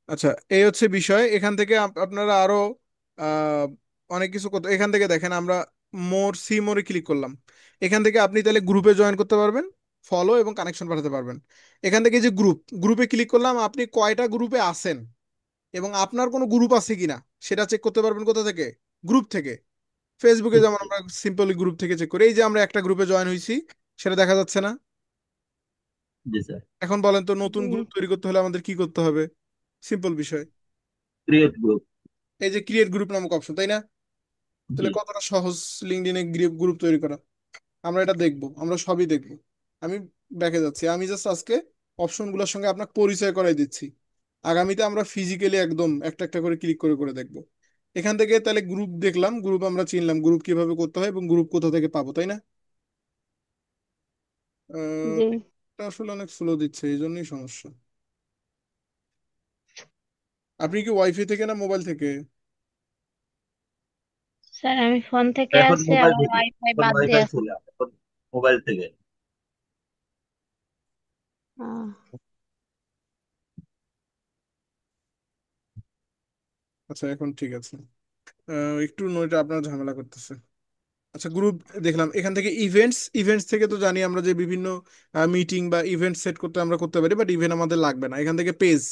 আচ্ছা, এই হচ্ছে বিষয়। এখান থেকে আপনারা আরো আহ, অনেক কিছু করতে, এখান থেকে দেখেন আমরা মোরে ক্লিক করলাম। এখান থেকে আপনি তাহলে গ্রুপে জয়েন করতে পারবেন, ফলো এবং কানেকশন পাঠাতে পারবেন। এখান থেকে যে গ্রুপে ক্লিক করলাম, আপনি কয়টা গ্রুপে আছেন এবং আপনার কোনো গ্রুপ আছে কিনা সেটা চেক করতে পারবেন। কোথা থেকে? গ্রুপ থেকে। ফেসবুকে যেমন আমরা সিম্পলি গ্রুপ থেকে চেক করি, এই যে আমরা একটা গ্রুপে জয়েন হয়েছি, সেটা দেখা যাচ্ছে না? জি স্যার। এখন বলেন তো, নতুন জি। গ্রুপ তৈরি করতে হলে আমাদের কি করতে হবে? সিম্পল বিষয়, ক্রিয়েট গ্রুপ। এই যে ক্রিয়েট গ্রুপ নামক অপশন, তাই না? জি। তাহলে কতটা সহজ লিঙ্কডইনে গ্রুপ গ্রুপ তৈরি করা। আমরা এটা দেখবো, আমরা সবই দেখবো। আমি ব্যাকে যাচ্ছি, আমি জাস্ট আজকে অপশনগুলোর সঙ্গে আপনাকে পরিচয় করাই দিচ্ছি। আগামীতে আমরা ফিজিক্যালি একদম একটা একটা করে ক্লিক করে করে দেখবো। এখান থেকে তাহলে গ্রুপ দেখলাম, গ্রুপ আমরা চিনলাম, গ্রুপ কিভাবে করতে হয় এবং গ্রুপ কোথা থেকে পাবো, তাই না? জি এটা আসলে অনেক স্লো দিচ্ছে, এই জন্যই সমস্যা। আপনি কি ওয়াইফাই থেকে না মোবাইল থেকে? স্যার, আমি ফোন থেকে এখন আছি, মোবাইল আবার থেকে, ওয়াইফাই এখন বাদ দিয়ে ওয়াইফাই আছি। ছিল, এখন মোবাইল থেকে। আহ, আচ্ছা, এখন ঠিক আছে। একটু নয়টা আপনার ঝামেলা করতেছে। আচ্ছা, গ্রুপ দেখলাম। এখান থেকে ইভেন্টস, ইভেন্টস থেকে তো জানি আমরা যে বিভিন্ন মিটিং বা ইভেন্ট সেট করতে আমরা করতে পারি, বাট ইভেন্ট আমাদের লাগবে না। এখান থেকে পেজ,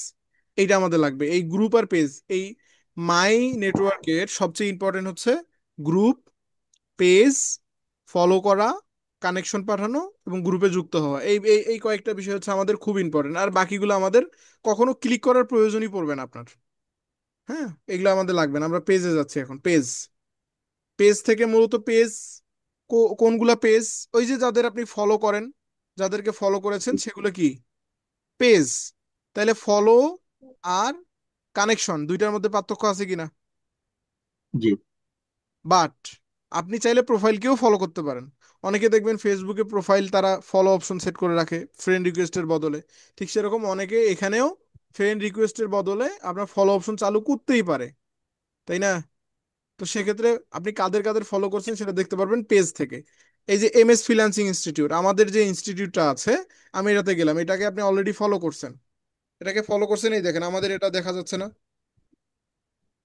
এইটা আমাদের লাগবে। এই গ্রুপ আর পেজ, এই মাই নেটওয়ার্কের সবচেয়ে ইম্পর্টেন্ট হচ্ছে গ্রুপ, পেজ, ফলো করা, কানেকশন পাঠানো এবং গ্রুপে যুক্ত হওয়া। এই এই এই কয়েকটা বিষয় হচ্ছে আমাদের খুব ইম্পর্টেন্ট। আর বাকিগুলো আমাদের কখনো ক্লিক করার প্রয়োজনই পড়বে না আপনার। হ্যাঁ, এগুলো আমাদের লাগবে না। আমরা পেজে যাচ্ছি এখন। পেজ, পেজ থেকে মূলত পেজ, কোনগুলা পেজ? ওই যে যাদের আপনি ফলো করেন, যাদেরকে ফলো করেছেন সেগুলো কি পেজ। তাহলে ফলো আর কানেকশন দুইটার মধ্যে পার্থক্য আছে কিনা? জি। বাট আপনি চাইলে প্রোফাইলকেও ফলো করতে পারেন। অনেকে দেখবেন ফেসবুকে প্রোফাইল তারা ফলো অপশন সেট করে রাখে ফ্রেন্ড রিকোয়েস্টের বদলে। ঠিক সেরকম অনেকে এখানেও ফ্রেন্ড রিকোয়েস্টের বদলে আপনার ফলো অপশন চালু করতেই পারে, তাই না? তো সেক্ষেত্রে আপনি কাদের কাদের ফলো করছেন সেটা দেখতে পারবেন পেজ থেকে। এই যে এমএস ফ্রিল্যান্সিং ইনস্টিটিউট, আমাদের যে ইনস্টিটিউটটা আছে, আমি এটাতে গেলাম, এটাকে আপনি অলরেডি ফলো করছেন। এটাকে ফলো করছেন, এই দেখেন আমাদের এটা দেখা যাচ্ছে না?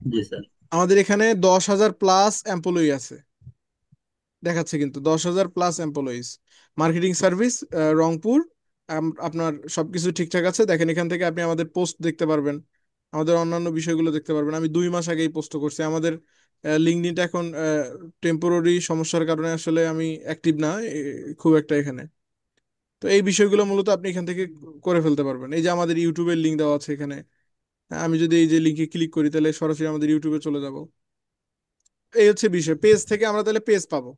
জি স্যার। আমাদের এখানে 10,000 প্লাস এমপ্লয়ি আছে, দেখাচ্ছে কিন্তু 10,000 plus employees. Marketing service, Rangpur. আপনার সবকিছু ঠিকঠাক আছে, দেখেন এখান থেকে আপনি আমাদের পোস্ট দেখতে পারবেন, আমাদের অন্যান্য বিষয়গুলো দেখতে পারবেন। আমি 2 মাস আগেই পোস্ট করছি। আমাদের লিঙ্কডইনটা এখন টেম্পোরারি সমস্যার কারণে আসলে আমি অ্যাক্টিভ না খুব একটা এখানে। তো এই বিষয়গুলো মূলত আপনি এখান থেকে করে ফেলতে পারবেন। এই যে আমাদের ইউটিউবের লিঙ্ক দেওয়া আছে এখানে, আমি যদি এই যে লিঙ্কে ক্লিক করি তাহলে সরাসরি আমাদের ইউটিউবে চলে যাব। এই হচ্ছে বিষয়, পেজ থেকে আমরা তাহলে পেজ পাবো।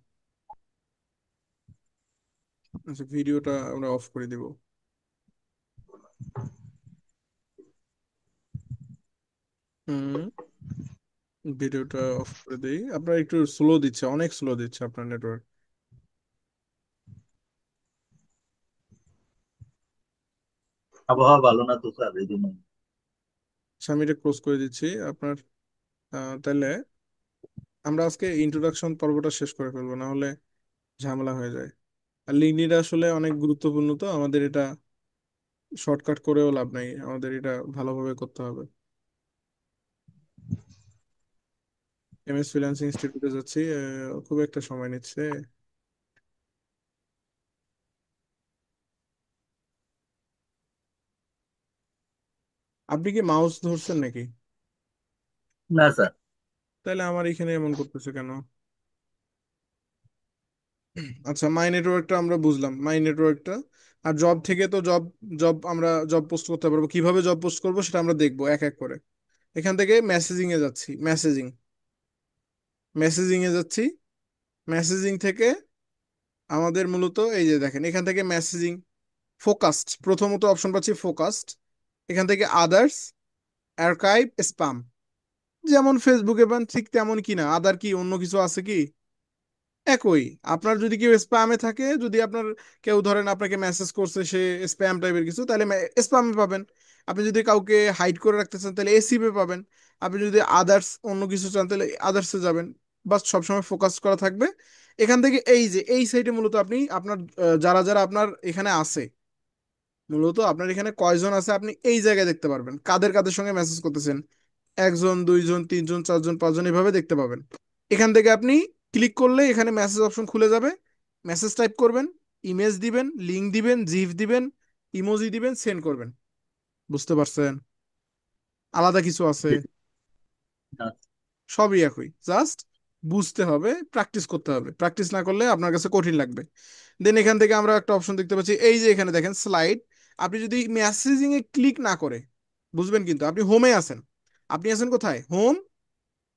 আচ্ছা, ভিডিওটা আমরা অফ করে দিব। হুম, ভিডিওটা অফ করে দেই। আপনার একটু স্লো দিচ্ছে, অনেক স্লো দিচ্ছে আপনার নেটওয়ার্ক। আবহাওয়া ভালো না তো স্যার, এই জন্য। আমি এটা ক্লোজ করে দিচ্ছি আপনার। তাহলে আমরা আজকে ইন্ট্রোডাকশন পর্বটা শেষ করে ফেলবো, না হলে ঝামেলা হয়ে যায়। আর লিঙ্কডইন আসলে অনেক গুরুত্বপূর্ণ, তো আমাদের এটা শর্টকাট করেও লাভ নাই, আমাদের এটা ভালোভাবে করতে হবে। এমএস ফ্রিল্যান্সিং ইনস্টিটিউটে যাচ্ছি, খুব একটা সময় নিচ্ছে। আপনি কি মাউস ধরছেন নাকি? না স্যার। তাহলে আমার এখানে এমন করতেছে কেন? আচ্ছা, মাই নেটওয়ার্কটা আমরা বুঝলাম, মাই নেটওয়ার্কটা। আর জব থেকে তো জব, আমরা জব পোস্ট করতে পারবো। কিভাবে জব পোস্ট করবো সেটা আমরা দেখবো এক এক করে। এখান থেকে মেসেজিং এ যাচ্ছি, মেসেজিং এ যাচ্ছি। মেসেজিং থেকে আমাদের মূলত এই যে দেখেন, এখান থেকে মেসেজিং ফোকাসড, প্রথমত অপশন পাচ্ছি ফোকাসড। এখান থেকে আদার্স, আর্কাইভ, স্পাম। যেমন ফেসবুকে পান ঠিক তেমন কি না, আদার কি অন্য কিছু আছে কি? একই। আপনার যদি কেউ স্প্যামে থাকে, যদি আপনার কেউ ধরেন আপনাকে মেসেজ করছে সে স্প্যাম টাইপের কিছু, তাহলে স্প্যামে পাবেন। আপনি যদি কাউকে হাইড করে রাখতে চান তাহলে এসিপে পাবেন। আপনি যদি আদার্স অন্য কিছু চান তাহলে আদার্সে যাবেন। বাস সবসময় ফোকাস করা থাকবে এখান থেকে এই যে এই সাইটে মূলত আপনি আপনার যারা যারা আপনার এখানে আছে, মূলত আপনার এখানে কয়জন আছে আপনি এই জায়গায় দেখতে পারবেন, কাদের কাদের সঙ্গে মেসেজ করতেছেন, একজন, দুইজন, তিনজন, চারজন, পাঁচজন, এভাবে দেখতে পাবেন। এখান থেকে আপনি ক্লিক করলে এখানে মেসেজ অপশন খুলে যাবে, মেসেজ টাইপ করবেন, ইমেজ দিবেন, লিঙ্ক দিবেন, জিফ দিবেন, ইমোজি দিবেন, সেন্ড করবেন। বুঝতে পারছেন? আলাদা কিছু আছে? আচ্ছা, সবই একই, জাস্ট বুঝতে হবে, প্র্যাকটিস করতে হবে, প্র্যাকটিস না করলে আপনার কাছে কঠিন লাগবে। দেন এখান থেকে আমরা একটা অপশন দেখতে পাচ্ছি, এই যে এখানে দেখেন স্লাইড। আপনি যদি মেসেজিং এ ক্লিক না করে, বুঝবেন কিন্তু আপনি হোমে আছেন। আপনি আছেন কোথায়? Home home.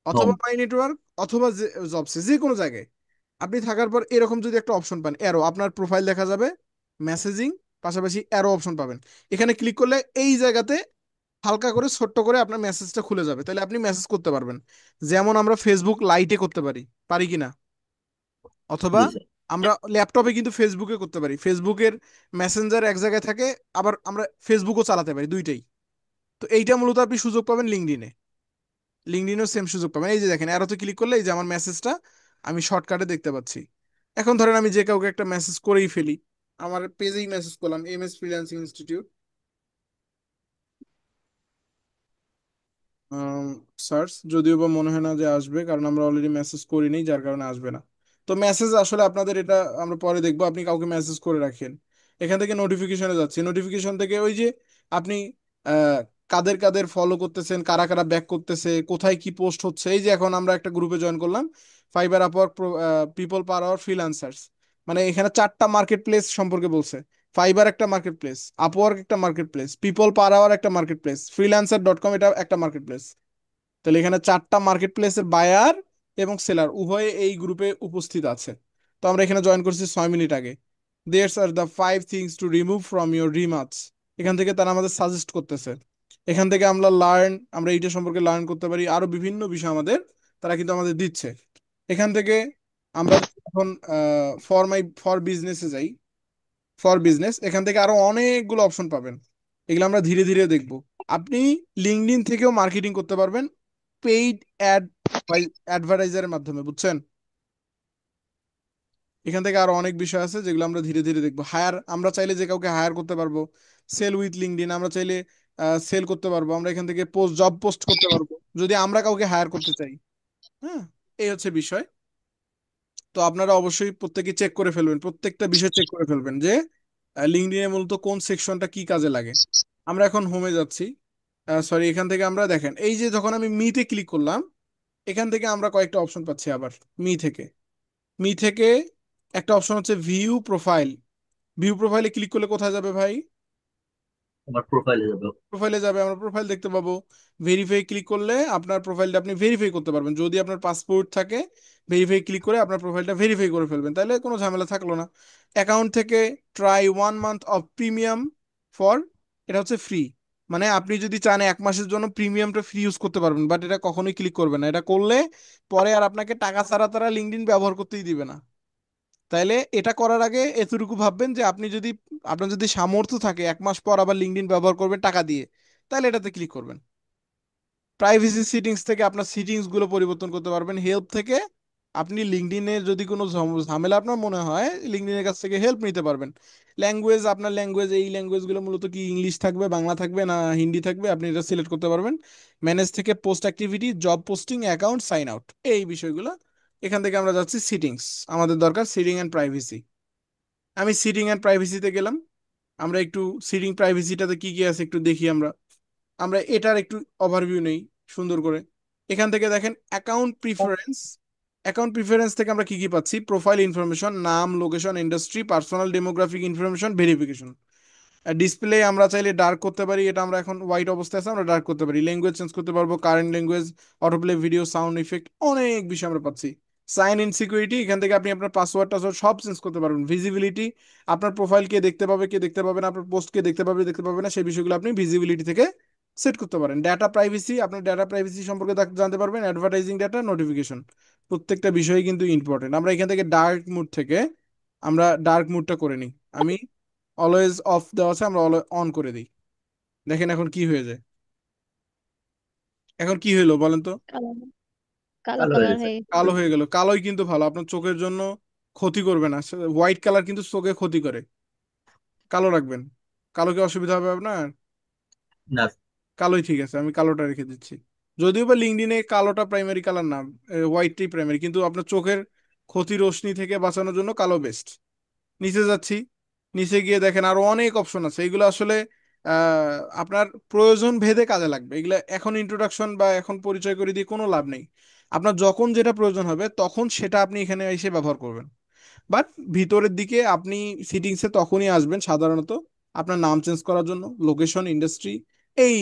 অথবা মাই নেটওয়ার্ক অথবা জবসে, যে কোনো জায়গায় আপনি থাকার পর এরকম যদি একটা অপশন পান, অ্যারো, আপনার প্রোফাইল দেখা যাবে, মেসেজিং, পাশাপাশি অ্যারো অপশন পাবেন। এখানে ক্লিক করলে এই জায়গাতে হালকা করে ছোট্ট করে আপনার মেসেজটা খুলে যাবে, তাহলে আপনি মেসেজ করতে পারবেন। যেমন আমরা ফেসবুক লাইটে করতে পারি, পারি কিনা, অথবা জি স্যার। আমরা ল্যাপটপে কিন্তু ফেসবুকে করতে পারি। ফেসবুকের মেসেঞ্জার এক জায়গায় থাকে, আবার আমরা ফেসবুকও চালাতে পারি, দুইটাই। তো এইটা মূলত আপনি সুযোগ পাবেন লিঙ্কডইনে। লিঙ্কডইনও সেম সুযোগ পাবেন। এই যে দেখেন অ্যারোতে ক্লিক করলে এই যে আমার মেসেজটা আমি শর্টকাটে দেখতে পাচ্ছি। এখন ধরেন আমি যে কাউকে একটা মেসেজ করেই ফেলি, আমার পেজেই মেসেজ করলাম, এমএস ফ্রিল্যান্সিং ইনস্টিটিউট সার্চ, যদিও বা মনে হয় না যে আসবে, কারণ আমরা অলরেডি মেসেজ করিনি, যার কারণে আসবে না। তো মেসেজ আসলে আপনাদের এটা আমরা পরে দেখবো। আপনি কাউকে মেসেজ করে রাখেন, এখান থেকে নোটিফিকেশনে যাচ্ছে, নোটিফিকেশন থেকে ওই যে আপনি আহ, কাদের কাদের ফলো করতেছেন, কারা কারা ব্যাক করতেছে, কোথায় কি পোস্ট হচ্ছে। এই যে এখন আমরা একটা গ্রুপে জয়েন করলাম, Fiverr Upwork people per hour freelancers, মানে এখানে চারটা মার্কেট প্লেস সম্পর্কে বলছে। ফাইবার একটা মার্কেট প্লেস, আপওয়ার্ক একটা marketplace, people per hour একটা মার্কেট প্লেস, ফ্রিল্যান্সার.কম এটা একটা মার্কেট প্লেস। তাহলে এখানে চারটা মার্কেট প্লেসের বায়ার এবং সেলার উভয়ে এই গ্রুপে উপস্থিত আছে। তো আমরা এখানে জয়েন করছি 6 মিনিট আগে। There's are the 5 things to remove from your remarks, এখান থেকে তারা আমাদের সাজেস্ট করতেছে। এখান থেকে আমরা এইটা সম্পর্কে লার্ন করতে পারি, আরো বিভিন্ন বিষয় আমাদের তারা কিন্তু আমাদের দিচ্ছে। এখান থেকে আমরা এখন ফর বিজনেসে যাই। ফর বিজনেস, এখান থেকে আরো অনেকগুলো অপশন পাবেন, এগুলো আমরা ধীরে ধীরে দেখব। আপনি লিঙ্কডইন থেকেও মার্কেটিং করতে পারবেন, পেইড অ্যাড অ্যাডভার্টাইজারের মাধ্যমে, বুঝছেন? এখান থেকে আরো অনেক বিষয় আছে যেগুলো আমরা ধীরে ধীরে দেখবো। আমরা চাইলে যে কাউকে হায়ার করতে পারবো। সেল উইথ লিঙ্কডইন, আমরা চাইলে সেল করতে পারবো, আমরা এখান থেকে জব পোস্ট করতে পারবো যদি আমরা কাউকে হায়ার করতে চাই। হ্যাঁ, এই হচ্ছে বিষয়। তো আপনারা অবশ্যই প্রত্যেকে চেক করে ফেলবেন, প্রত্যেকটা বিষয় চেক করে ফেলবেন যে লিঙ্কডইনে মূলত কোন সেকশনটা কি কাজে লাগে। আমরা এখন হোমে যাচ্ছি, সরি, এখান থেকে আমরা দেখেন এই যে যখন আমি মিতে ক্লিক করলাম, এখান থেকে আমরা কয়েকটা অপশন পাচ্ছি আবার। মি থেকে মি থেকে একটা অপশন হচ্ছে ভিউ প্রোফাইল। ভিউ প্রোফাইলে ক্লিক করলে কোথায় যাবে ভাই? আমার প্রোফাইলে যাবে। প্রোফাইলে যাবে, আমরা প্রোফাইল দেখতে পাবো। ভেরিফাই ক্লিক করলে আপনার প্রোফাইলটা আপনি ভেরিফাই করতে পারবেন, যদি আপনার পাসপোর্ট থাকে ভেরিফাই ক্লিক করে আপনার প্রোফাইলটা ভেরিফাই করে ফেলবেন, তাহলে কোনো ঝামেলা থাকলো না। অ্যাকাউন্ট থেকে try 1 month of premium for, এটা হচ্ছে ফ্রি, মানে আপনি যদি চান 1 মাসের জন্য প্রিমিয়ামটা ফ্রি ইউজ করতে পারবেন, বাট এটা কখনোই ক্লিক করবেন না, এটা করলে পরে আর আপনাকে টাকা ছাড়া তারা লিঙ্কডইন ব্যবহার করতেই দিবে না। তাইলে এটা করার আগে এতটুকু ভাববেন যে আপনার যদি সামর্থ্য থাকে 1 মাস পর আবার লিঙ্কডইন ব্যবহার করবেন টাকা দিয়ে, তাহলে এটাতে ক্লিক করবেন। প্রাইভেসি সিটিংস থেকে আপনার সিটিংস গুলো পরিবর্তন করতে পারবেন। হেল্প থেকে আপনি লিঙ্কডইনে যদি কোনো ঝামেলা আপনার মনে হয় লিঙ্কডইনের কাছ থেকে হেল্প নিতে পারবেন। ল্যাঙ্গুয়েজ, আপনার ল্যাঙ্গুয়েজ, এই ল্যাঙ্গুয়েজগুলো মূলত কি ইংলিশ থাকবে, বাংলা থাকবে না হিন্দি থাকবে, আপনি এটা সিলেক্ট করতে পারবেন। ম্যানেজ থেকে post activity, job posting, account, sign out, এই বিষয়গুলো। এখান থেকে আমরা যাচ্ছি সিটিংস, আমাদের দরকার সিটিং অ্যান্ড প্রাইভেসি। আমি সিটিং অ্যান্ড প্রাইভেসিতে গেলাম। আমরা একটু সিটিং প্রাইভেসিটাতে কি কি আছে একটু দেখি। আমরা আমরা এটার একটু ওভারভিউ নেই সুন্দর করে। এখান থেকে দেখেন অ্যাকাউন্ট প্রিফারেন্স। অ্যাকাউন্ট প্রিফারেন্স থেকে আমরা কি কি পাচ্ছি? প্রোফাইল ইনফরমেশন, নাম, location, industry, personal demographic information, verification. Display আমরা চাইলে ডার্ক করতে পারি, এটা আমরা এখন হোয়াইট অবস্থায় আছে, আমরা ডার্ক করতে পারি। ল্যাঙ্গুয়েজ চেঞ্জ করতে পারবো, current language, autoplay, video, sound effect, অনেক বিষয় আমরা পাচ্ছি। সাইন ইন সিকিউরিটি, এখান থেকে আপনি আপনার পাসওয়ার্ড টাসওয়ার্ড সব চেঞ্জ করতে পারবেন। ভিজিবিলিটি, আপনার প্রোফাইল কে দেখতে পাবে, কে দেখতে পাবে না, আপনার পোস্ট কে দেখতে পাবে, দেখতে পাবে না, সেই বিষয়গুলো আপনি ভিজিবিলিটি থেকে সেট করতে পারেন। ডাটা প্রাইভেসি, আপনার ডাটা প্রাইভেসি সম্পর্কে জানতে পারবেন। অ্যাডভার্টাইজিং ডাটা, নোটিফিকেশন, প্রত্যেকটা বিষয় কিন্তু ইম্পর্টেন্ট। আমরা এখান থেকে ডার্ক মুড থেকে আমরা ডার্ক মুডটা করে নিই। আমি অলওয়েজ অফ দেওয়া আছে, আমরা অন করে দিই। দেখেন এখন কি হয়ে যায়। এখন কি হইলো বলেন তো? কালো কালো ভালো হয়ে কালার গেছে। হয়ে কালো গেছে। হয়ে গেল। কালোই কিন্তু ভালো আপনার চোখের জন্য, ক্ষতি করবে না। হোয়াইট কালার কিন্তু চোখে ক্ষতি করে। কালো রাখবেন। কালো কি অসুবিধা হবে আপনার? না। কালোই ঠিক আছে, আমি কালোটা রেখে দিচ্ছি। যদিও বা লিঙ্কডইনে কালোটা প্রাইমারি কালার না, হোয়াইটটাই প্রাইমারি, কিন্তু আপনার চোখের ক্ষতি রশ্মি থেকে বাঁচানোর জন্য কালো বেস্ট। নিচে যাচ্ছি। নিচে গিয়ে দেখেন আরো অনেক অপশন আছে, এগুলো আসলে আপনার প্রয়োজন ভেদে কাজে লাগবে। এগুলো এখন ইন্ট্রোডাকশন বা এখন পরিচয় করে দিয়ে কোনো লাভ নেই। আপনার যখন যেটা প্রয়োজন হবে তখন সেটা আপনি এখানে এসে ব্যবহার করবেন। বাট ভিতরের দিকে আপনি সিটিংসে তখনই আসবেন সাধারণত আপনার নাম চেঞ্জ করার জন্য, লোকেশন, ইন্ডাস্ট্রি, এই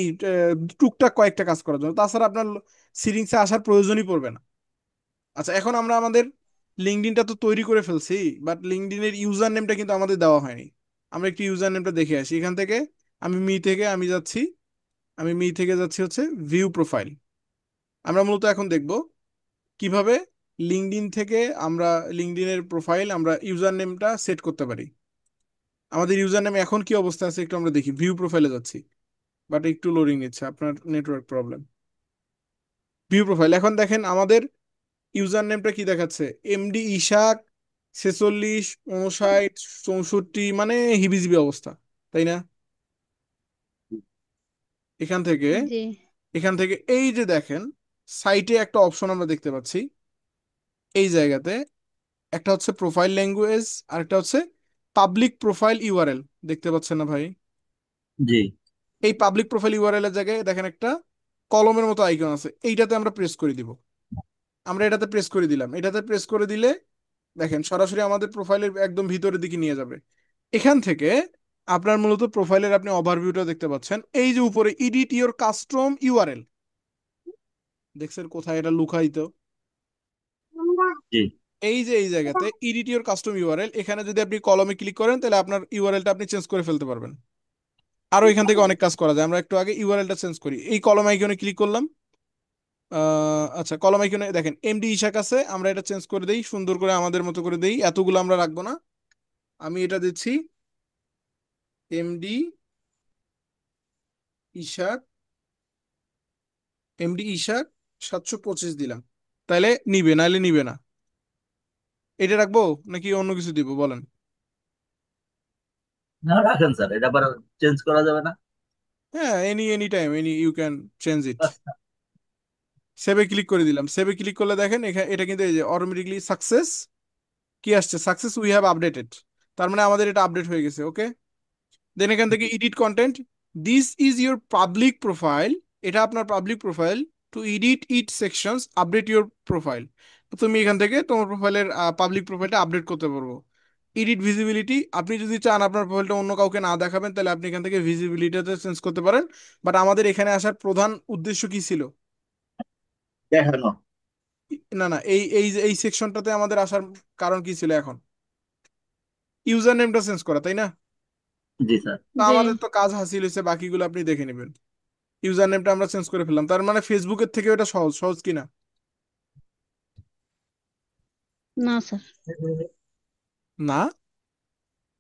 টুকটাক কয়েকটা কাজ করার জন্য। তাছাড়া আপনার সিটিংসে আসার প্রয়োজনই পড়বে না। আচ্ছা, এখন আমরা আমাদের লিঙ্কডইনটা তো তৈরি করে ফেলছি, বাট লিঙ্কডইনের ইউজার নেমটা কিন্তু আমাদের দেওয়া হয়নি। আমরা একটু ইউজার নেমটা দেখে আসি এখান থেকে। আমি যাচ্ছি, আমি মি থেকে যাচ্ছি হচ্ছে ভিউ প্রোফাইল। আমরা মূলত এখন দেখব কিভাবে লিঙ্কডইন থেকে আমরা লিঙ্কডইনের প্রোফাইল আমরা ইউজার নেমটা সেট করতে পারি। আমাদের ইউজার নেম এখন কি অবস্থা আছে একটু আমরা দেখি। ভিউ প্রোফাইলে যাচ্ছি, বাট একটু লোডিং নিচ্ছে, আপনার নেটওয়ার্ক প্রবলেম। ভিউ প্রোফাইল, এখন দেখেন আমাদের ইউজার নেমটা কি দেখাচ্ছে, এমডি ইশাক 46 59 64, মানে হিবিজিবি অবস্থা, তাই না? এখান থেকে জি। এই যে দেখেন সাইটে একটা অপশন আমরা দেখতে পাচ্ছি এই জায়গাতে, একটা হচ্ছে প্রোফাইল ল্যাঙ্গুয়েজ আর একটা হচ্ছে পাবলিক প্রোফাইল ইউআরএল। দেখতে পাচ্ছেন না ভাই? জি। এই পাবলিক প্রোফাইল ইউআরএল এর জায়গায় দেখেন একটা কলমের মতো আইকন আছে, এইটাতে আমরা প্রেস করে দিব। আমরা এটাতে প্রেস করে দিলাম, এটাতে প্রেস করে দিলে দেখেন সরাসরি আমাদের প্রোফাইলের একদম ভিতরের দিকে নিয়ে যাবে। এখান থেকে আপনার মূলত প্রোফাইলের আপনি ওভারভিউটা দেখতে পাচ্ছেন, এই যে উপরে এডিট ইওর কাস্টম ইউআরএল, দেখছেন কোথায় এটা লুকায়িত? জি। এই যে এই জায়গাতে এডিট ইওর কাস্টম ইউআরএল, এখানে যদি আপনি কলমে ক্লিক করেন তাহলে আপনার ইউআরএলটা আপনি চেঞ্জ করে ফেলতে পারবেন। আরো এখান থেকে অনেক কাজ করা যায়। আমরা একটু আগে ইউআরএলটা চেঞ্জ করি, এই কলম আইকনে ক্লিক করলাম। আচ্ছা, কলম আইকনে দেখেন এমডি ইশাক আছে, আমরা এটা চেঞ্জ করে দেই, সুন্দর করে আমাদের মতো করে দেই, এতগুলো আমরা রাখবো না। আমি এটা দিচ্ছি এমডি ইশাক, এমডি ইশাক 725 দিলাম। তাইলে নিবে, নাইলে নিবে না। এটা রাখবো নাকি অন্য কিছু দিব বলেন? না, রাখেন স্যার, এটা আবার চেঞ্জ করা যাবে না? হ্যাঁ, any any time any you can change it. সেভে ক্লিক করে দিলাম। সেভে ক্লিক করলে দেখেন এখানে এটা কিন্তু এই যে অটোমেটিকলি সাকসেস কি আসছে, সাকসেস উই হ্যাভ আপডেটেড। তার মানে আমাদের এটা আপডেট হয়ে গেছে। ওকে, দেন এখান থেকে edit content, this is your public profile, এটা আপনার public profile, two edit it sections update your profile. তুমি এখান থেকে তোমার প্রোফাইলের পাবলিক প্রোফাইলটা আপডেট করতে পারবো। এডিট ভিজিবিলিটি, আপনি যদি চান আপনার প্রোফাইলটা অন্য কাউকে না দেখাবেন তাহলে আপনি এখান থেকে ভিজিবিলিটিতে চেঞ্জ করতে পারেন। বাট আমাদের এখানে আসার প্রধান উদ্দেশ্য কি ছিল? দেখানো। না না, এই সেকশনটাতে আমাদের আসার কারণ কি ছিল এখন? ইউজার নেমটা চেঞ্জ করা, তাই না? জি স্যার। তো জি। আমাদের তো কাজ হাসিল হয়েছে, বাকিগুলো আপনি দেখে নেবেন। ইউজার নেমটা আমরা চেঞ্জ করে ফেললাম, তার মানে ফেসবুকের থেকে এটা সহজ, সহজ কিনা? না স্যার, না,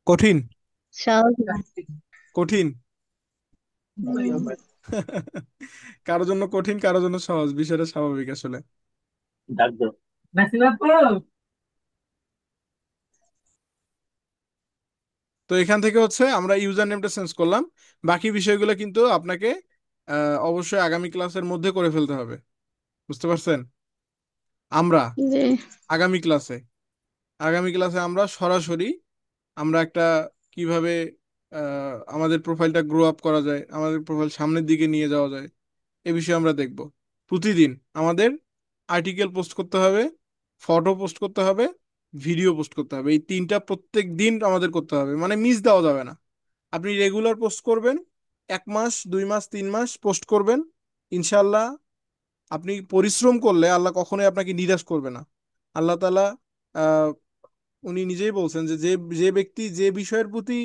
কঠিন। সহজ না। কঠিন। হুম। কারোর জন্য কঠিন, কারোর জন্য সহজ, বিষয়টা স্বাভাবিক আসলে। ডাক দাও। তো এখান থেকে হচ্ছে আমরা ইউজার নেমটা চেঞ্জ করলাম। বাকি বিষয়গুলো কিন্তু আপনাকে অবশ্যই আগামী ক্লাসের মধ্যে করে ফেলতে হবে, বুঝতে পারছেন? আমরা জি। আগামী ক্লাসে আগামী ক্লাসে আমরা সরাসরি আমরা একটা কিভাবে আমাদের প্রোফাইলটা গ্রো আপ করা যায়, আমাদের প্রোফাইল সামনের দিকে নিয়ে যাওয়া যায়, এ বিষয়ে আমরা দেখব। প্রতিদিন আমাদের আর্টিকেল পোস্ট করতে হবে, ফটো পোস্ট করতে হবে, ভিডিও পোস্ট করতে হবে, এই তিনটা প্রত্যেক দিন আমাদের করতে হবে, মানে মিস দেওয়া যাবে না। আপনি রেগুলার পোস্ট করবেন, 1 মাস 2 মাস 3 মাস পোস্ট করবেন, ইনশাল্লাহ আপনি পরিশ্রম করলে আল্লাহ কখনোই আপনাকে নিরাশ করবে না। আল্লাহ তাআলা আহ, উনি নিজেই বলছেন যে যে যে ব্যক্তি যে বিষয়ের প্রতি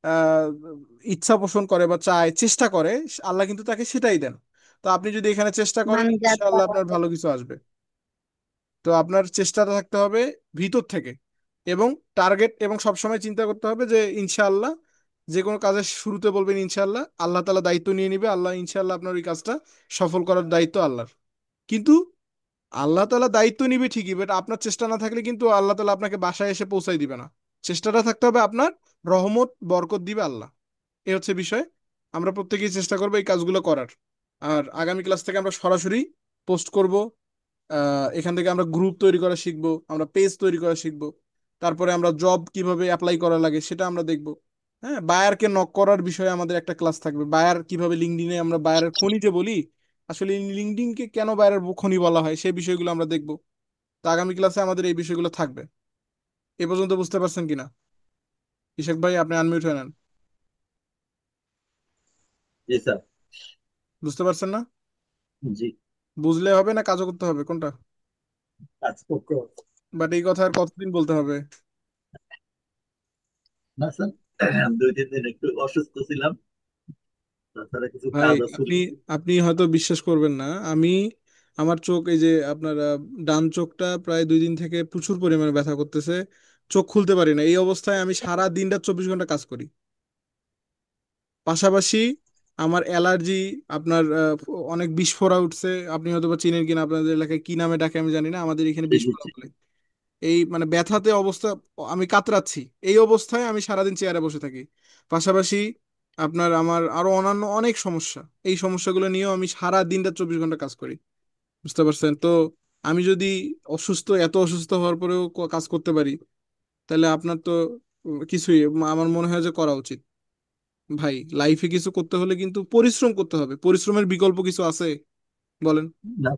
আহ, ইচ্ছা পোষণ করে বা চায়, চেষ্টা করে, আল্লাহ কিন্তু তাকে সেটাই দেন। তো আপনি যদি এখানে চেষ্টা করেন মানে যার ইনশাআল্লাহ আপনার ভালো কিছু আসবে। তো আপনার চেষ্টাটা থাকতে হবে ভিতর থেকে, এবং টার্গেট, এবং সবসময় চিন্তা করতে হবে যে ইনশাআল্লাহ যে কোনো কাজের শুরুতে বলবেন ইনশাআল্লাহ, আল্লাহ তাআলা দায়িত্ব নিয়ে নিবে, আল্লাহ ইনশাআল্লাহ আপনার ওই কাজটা সফল করার দায়িত্ব আল্লাহর। কিন্তু আল্লাহ তাআলা দায়িত্ব নিবে ঠিকই, বাট আপনার চেষ্টা না থাকলে কিন্তু আল্লাহ তাআলা আপনাকে বাসায় এসে পৌঁছাই দিবে না। চেষ্টাটা থাকতে হবে আপনার, রহমত বরকত দিবে আল্লাহ। এ হচ্ছে বিষয়। আমরা প্রত্যেকেই চেষ্টা করবো এই কাজগুলো করার। আর আগামী ক্লাস থেকে আমরা সরাসরি পোস্ট করব। এখান থেকে আমরা গ্রুপ তৈরি করা শিখবো, আমরা পেজ তৈরি করা শিখবো। তারপরে আমরা জব কিভাবে অ্যাপ্লাই করা লাগে সেটা আমরা দেখবো। হ্যাঁ, বায়ারকে নক করার বিষয়ে আমাদের একটা ক্লাস থাকবে, বায়ার কিভাবে লিঙ্কডইনে আমরা বায়ারের খনি যে বলি, আসলে লিঙ্কডইনকে কেন বায়ারের খনি বলা হয় সেই বিষয়গুলো আমরা দেখবো। তো আগামী ক্লাসে আমাদের এই বিষয়গুলো থাকবে। এ পর্যন্ত বুঝতে পারছেন কিনা? ইশাক ভাই, আপনি আনমিউট হয়ে নেন। জি স্যার। বুঝতে পারছেন না? জি। বুঝলে হবে না কাজও করতে হবে, কোনটা? কাজ করতে হবে। বাট এই কথা আর কতদিন বলতে হবে? না স্যার, 2-3 দিন একটু অসুস্থ ছিলাম, তাছাড়া কিছু ভাই, কাজ আছে। আপনি আপনি হয়তো বিশ্বাস করবেন না, আমি আমার চোখ, এই যে আপনার ডান চোখটা প্রায় 2 দিন থেকে প্রচুর পরিমাণে ব্যথা করতেছে। চোখ খুলতে পারি না। এই অবস্থায় আমি সারা দিনটা 24 ঘন্টা কাজ করি। পাশাপাশি আমার অ্যালার্জি, আপনার অনেক বিস্ফোরা উঠছে। আপনি হয়তো বা চিনেন কিনা, আপনাদের এলাকায় কি নামে ডাকে আমি জানি না, আমাদের এখানে জি জি বিস্ফোরা জি। বলে। এই মানে ব্যথাতে অবস্থা, আমি কাতরাচ্ছি। এই অবস্থায় আমি সারাদিন চেয়ারে বসে থাকি। পাশাপাশি আপনার আমার আরো অন্যান্য অনেক সমস্যা। এই সমস্যাগুলো নিয়েও আমি সারা দিনটা 24 ঘন্টা কাজ করি। বুঝতে পারছেন তো? আমি যদি অসুস্থ, এত অসুস্থ হওয়ার পরেও কাজ করতে পারি, তাহলে আপনার তো কিছুই, আমার মনে হয় যে করা উচিত। ভাই, লাইফে কিছু করতে হলে কিন্তু পরিশ্রম করতে হবে। পরিশ্রমের বিকল্প কিছু আছে বলেন? না।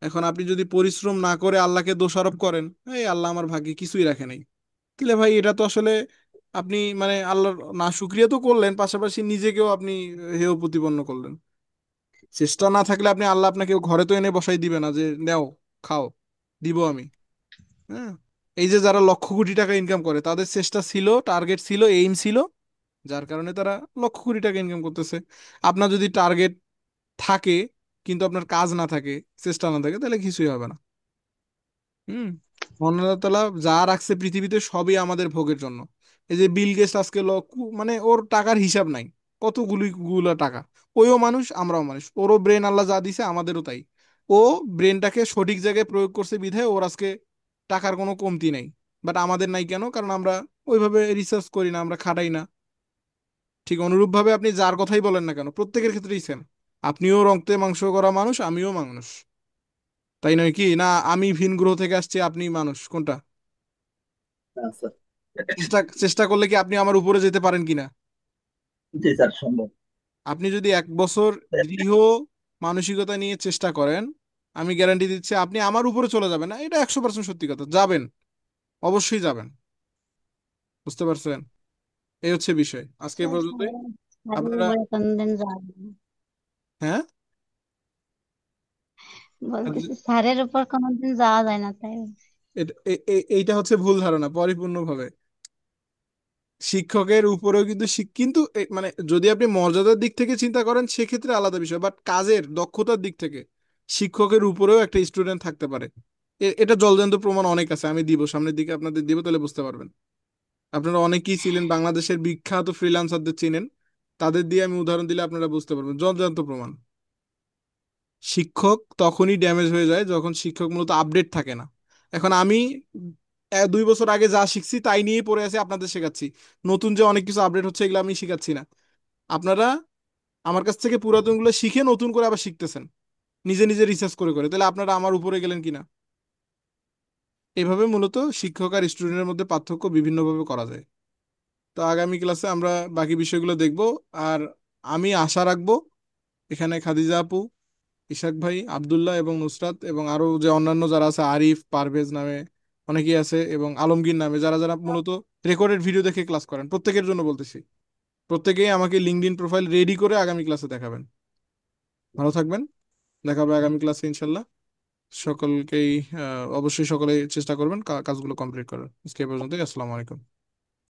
এখন আপনি যদি পরিশ্রম না করে আল্লাহকে দোষারোপ করেন, এই আল্লাহ আমার ভাগ্যে কিছুই রাখে নাই, তাহলে ভাই এটা তো আসলে আপনি মানে আল্লাহর না শুক্রিয়া তো করলেন, পাশাপাশি নিজেকেও আপনি হেয় প্রতিপন্ন করলেন। চেষ্টা না থাকলে আপনি, আল্লাহ আপনাকে ঘরে তো এনে বসাই দিবে না যে নাও, খাও, দিব আমি। হ্যাঁ, এই যে যারা লক্ষ কোটি টাকা ইনকাম করে, তাদের চেষ্টা ছিল, টার্গেট ছিল, এইম ছিল, যার কারণে তারা লক্ষ কোটি টাকা ইনকাম করতেছে। আপনার যদি টার্গেট থাকে কিন্তু আপনার কাজ না থাকে, চেষ্টা না থাকে, তাহলে কিছুই হবে না। হুম। মহান আল্লাহ তাআলা যা রাখছে পৃথিবীতে সবই আমাদের ভোগের জন্য। এই যে বিল গেটস আজকে মানে ওর টাকার হিসাব নাই, কতগুলি গুলা টাকা। ওইও মানুষ, আমরাও মানুষ, ওরও ব্রেন আল্লাহ যা দিছে আমাদেরও তাই। ও ব্রেনটাকে সঠিক জায়গায় প্রয়োগ করছে বিধায় ওর আজকে টাকার কোনো কমতি নাই। বাট আমাদের নাই কেন? কারণ আমরা ওইভাবে রিসার্চ করি না, আমরা খাটাই না। ঠিক অনুরূপভাবে আপনি যার কথাই বলেন না কেন, প্রত্যেকের ক্ষেত্রেই সেম। আপনিও রক্তে মাংস করা মানুষ, আমিও মানুষ। তাই নয় কি না? আমি ভিন গ্রহ থেকে আসছি, আপনি মানুষ, কোনটা? না স্যার। চেষ্টা চেষ্টা করলে কি আপনি আমার উপরে যেতে পারেন কিনা? জি স্যার, সম্ভব। আপনি যদি 1 বছর দৃঢ় মানসিকতা নিয়ে চেষ্টা করেন, আমি গ্যারান্টি দিচ্ছি আপনি আমার উপরে চলে যাবেন না। এটা 100% সত্যি কথা, যাবেন, অবশ্যই যাবেন। বুঝতে পারছেন? এই হচ্ছে বিষয়, আজকে এই পর্যন্তই। স্যারের আপনারা, উপরে কোনদিন যাওয়া যায় না। হ্যাঁ, বলতেছি স্যারের উপর কোনোদিন যাওয়া যায় না, তাই বলছি। এইটা হচ্ছে ভুল ধারণা পরিপূর্ণভাবে। শিক্ষকের উপরেও কিন্তু কিন্তু মানে যদি আপনি মর্যাদার দিক থেকে চিন্তা করেন সেক্ষেত্রে আলাদা বিষয়, বাট কাজের দক্ষতার দিক থেকে শিক্ষকের উপরেও একটা স্টুডেন্ট থাকতে পারে। এটা জলজান্ত প্রমাণ অনেক আছে, আমি দিব সামনের দিকে আপনাদের দিব, তাহলে বুঝতে পারবেন। আপনারা অনেকেই ছিলেন বাংলাদেশের বিখ্যাত ফ্রিল্যান্সারদের চিনেন, তাদের দিয়ে আমি উদাহরণ দিলে আপনারা বুঝতে পারবেন, জলজান্ত প্রমাণ। শিক্ষক তখনই ড্যামেজ হয়ে যায় যখন শিক্ষক মূলত আপডেট থাকে না। এখন আমি 2 বছর আগে যা শিখছি তাই নিয়েই পড়ে আছি, আপনাদের শেখাচ্ছি। নতুন যে অনেক কিছু আপডেট হচ্ছে এগুলো আমি শিখাচ্ছি না। আপনারা আমার কাছ থেকে পুরাতনগুলো শিখে নতুন করে আবার শিখতেছেন, নিজে নিজে রিসার্চ করে করে, তাহলে আপনারা আমার উপরে গেলেন কিনা? এইভাবে মূলত শিক্ষক আর স্টুডেন্টের মধ্যে পার্থক্য বিভিন্নভাবে করা যায়। তো আগামী ক্লাসে আমরা বাকি বিষয়গুলো দেখব। আর আমি আশা রাখবো এখানে খাদিজা আপু, ইশাক ভাই, আব্দুল্লাহ এবং নুসরাত এবং আরো যে অন্যান্য যারা আছে, আরিফ, পারভেজ নামে অনেকেই আছে, এবং আলমগীর নামে, যারা যারা মূলত রেকর্ডেড ভিডিও দেখে ক্লাস করেন, প্রত্যেকের জন্য বলতেছি, প্রত্যেকেই আমাকে লিঙ্কডইন প্রোফাইল রেডি করে আগামী ক্লাসে দেখাবেন। ভালো থাকবেন, দেখা হবে আগামী ক্লাসে ইনশাল্লাহ। সকলকেই অবশ্যই সকলে চেষ্টা করবেন কাজগুলো কমপ্লিট করার। আজকে এ পর্যন্তই, আসসালামু আলাইকুম।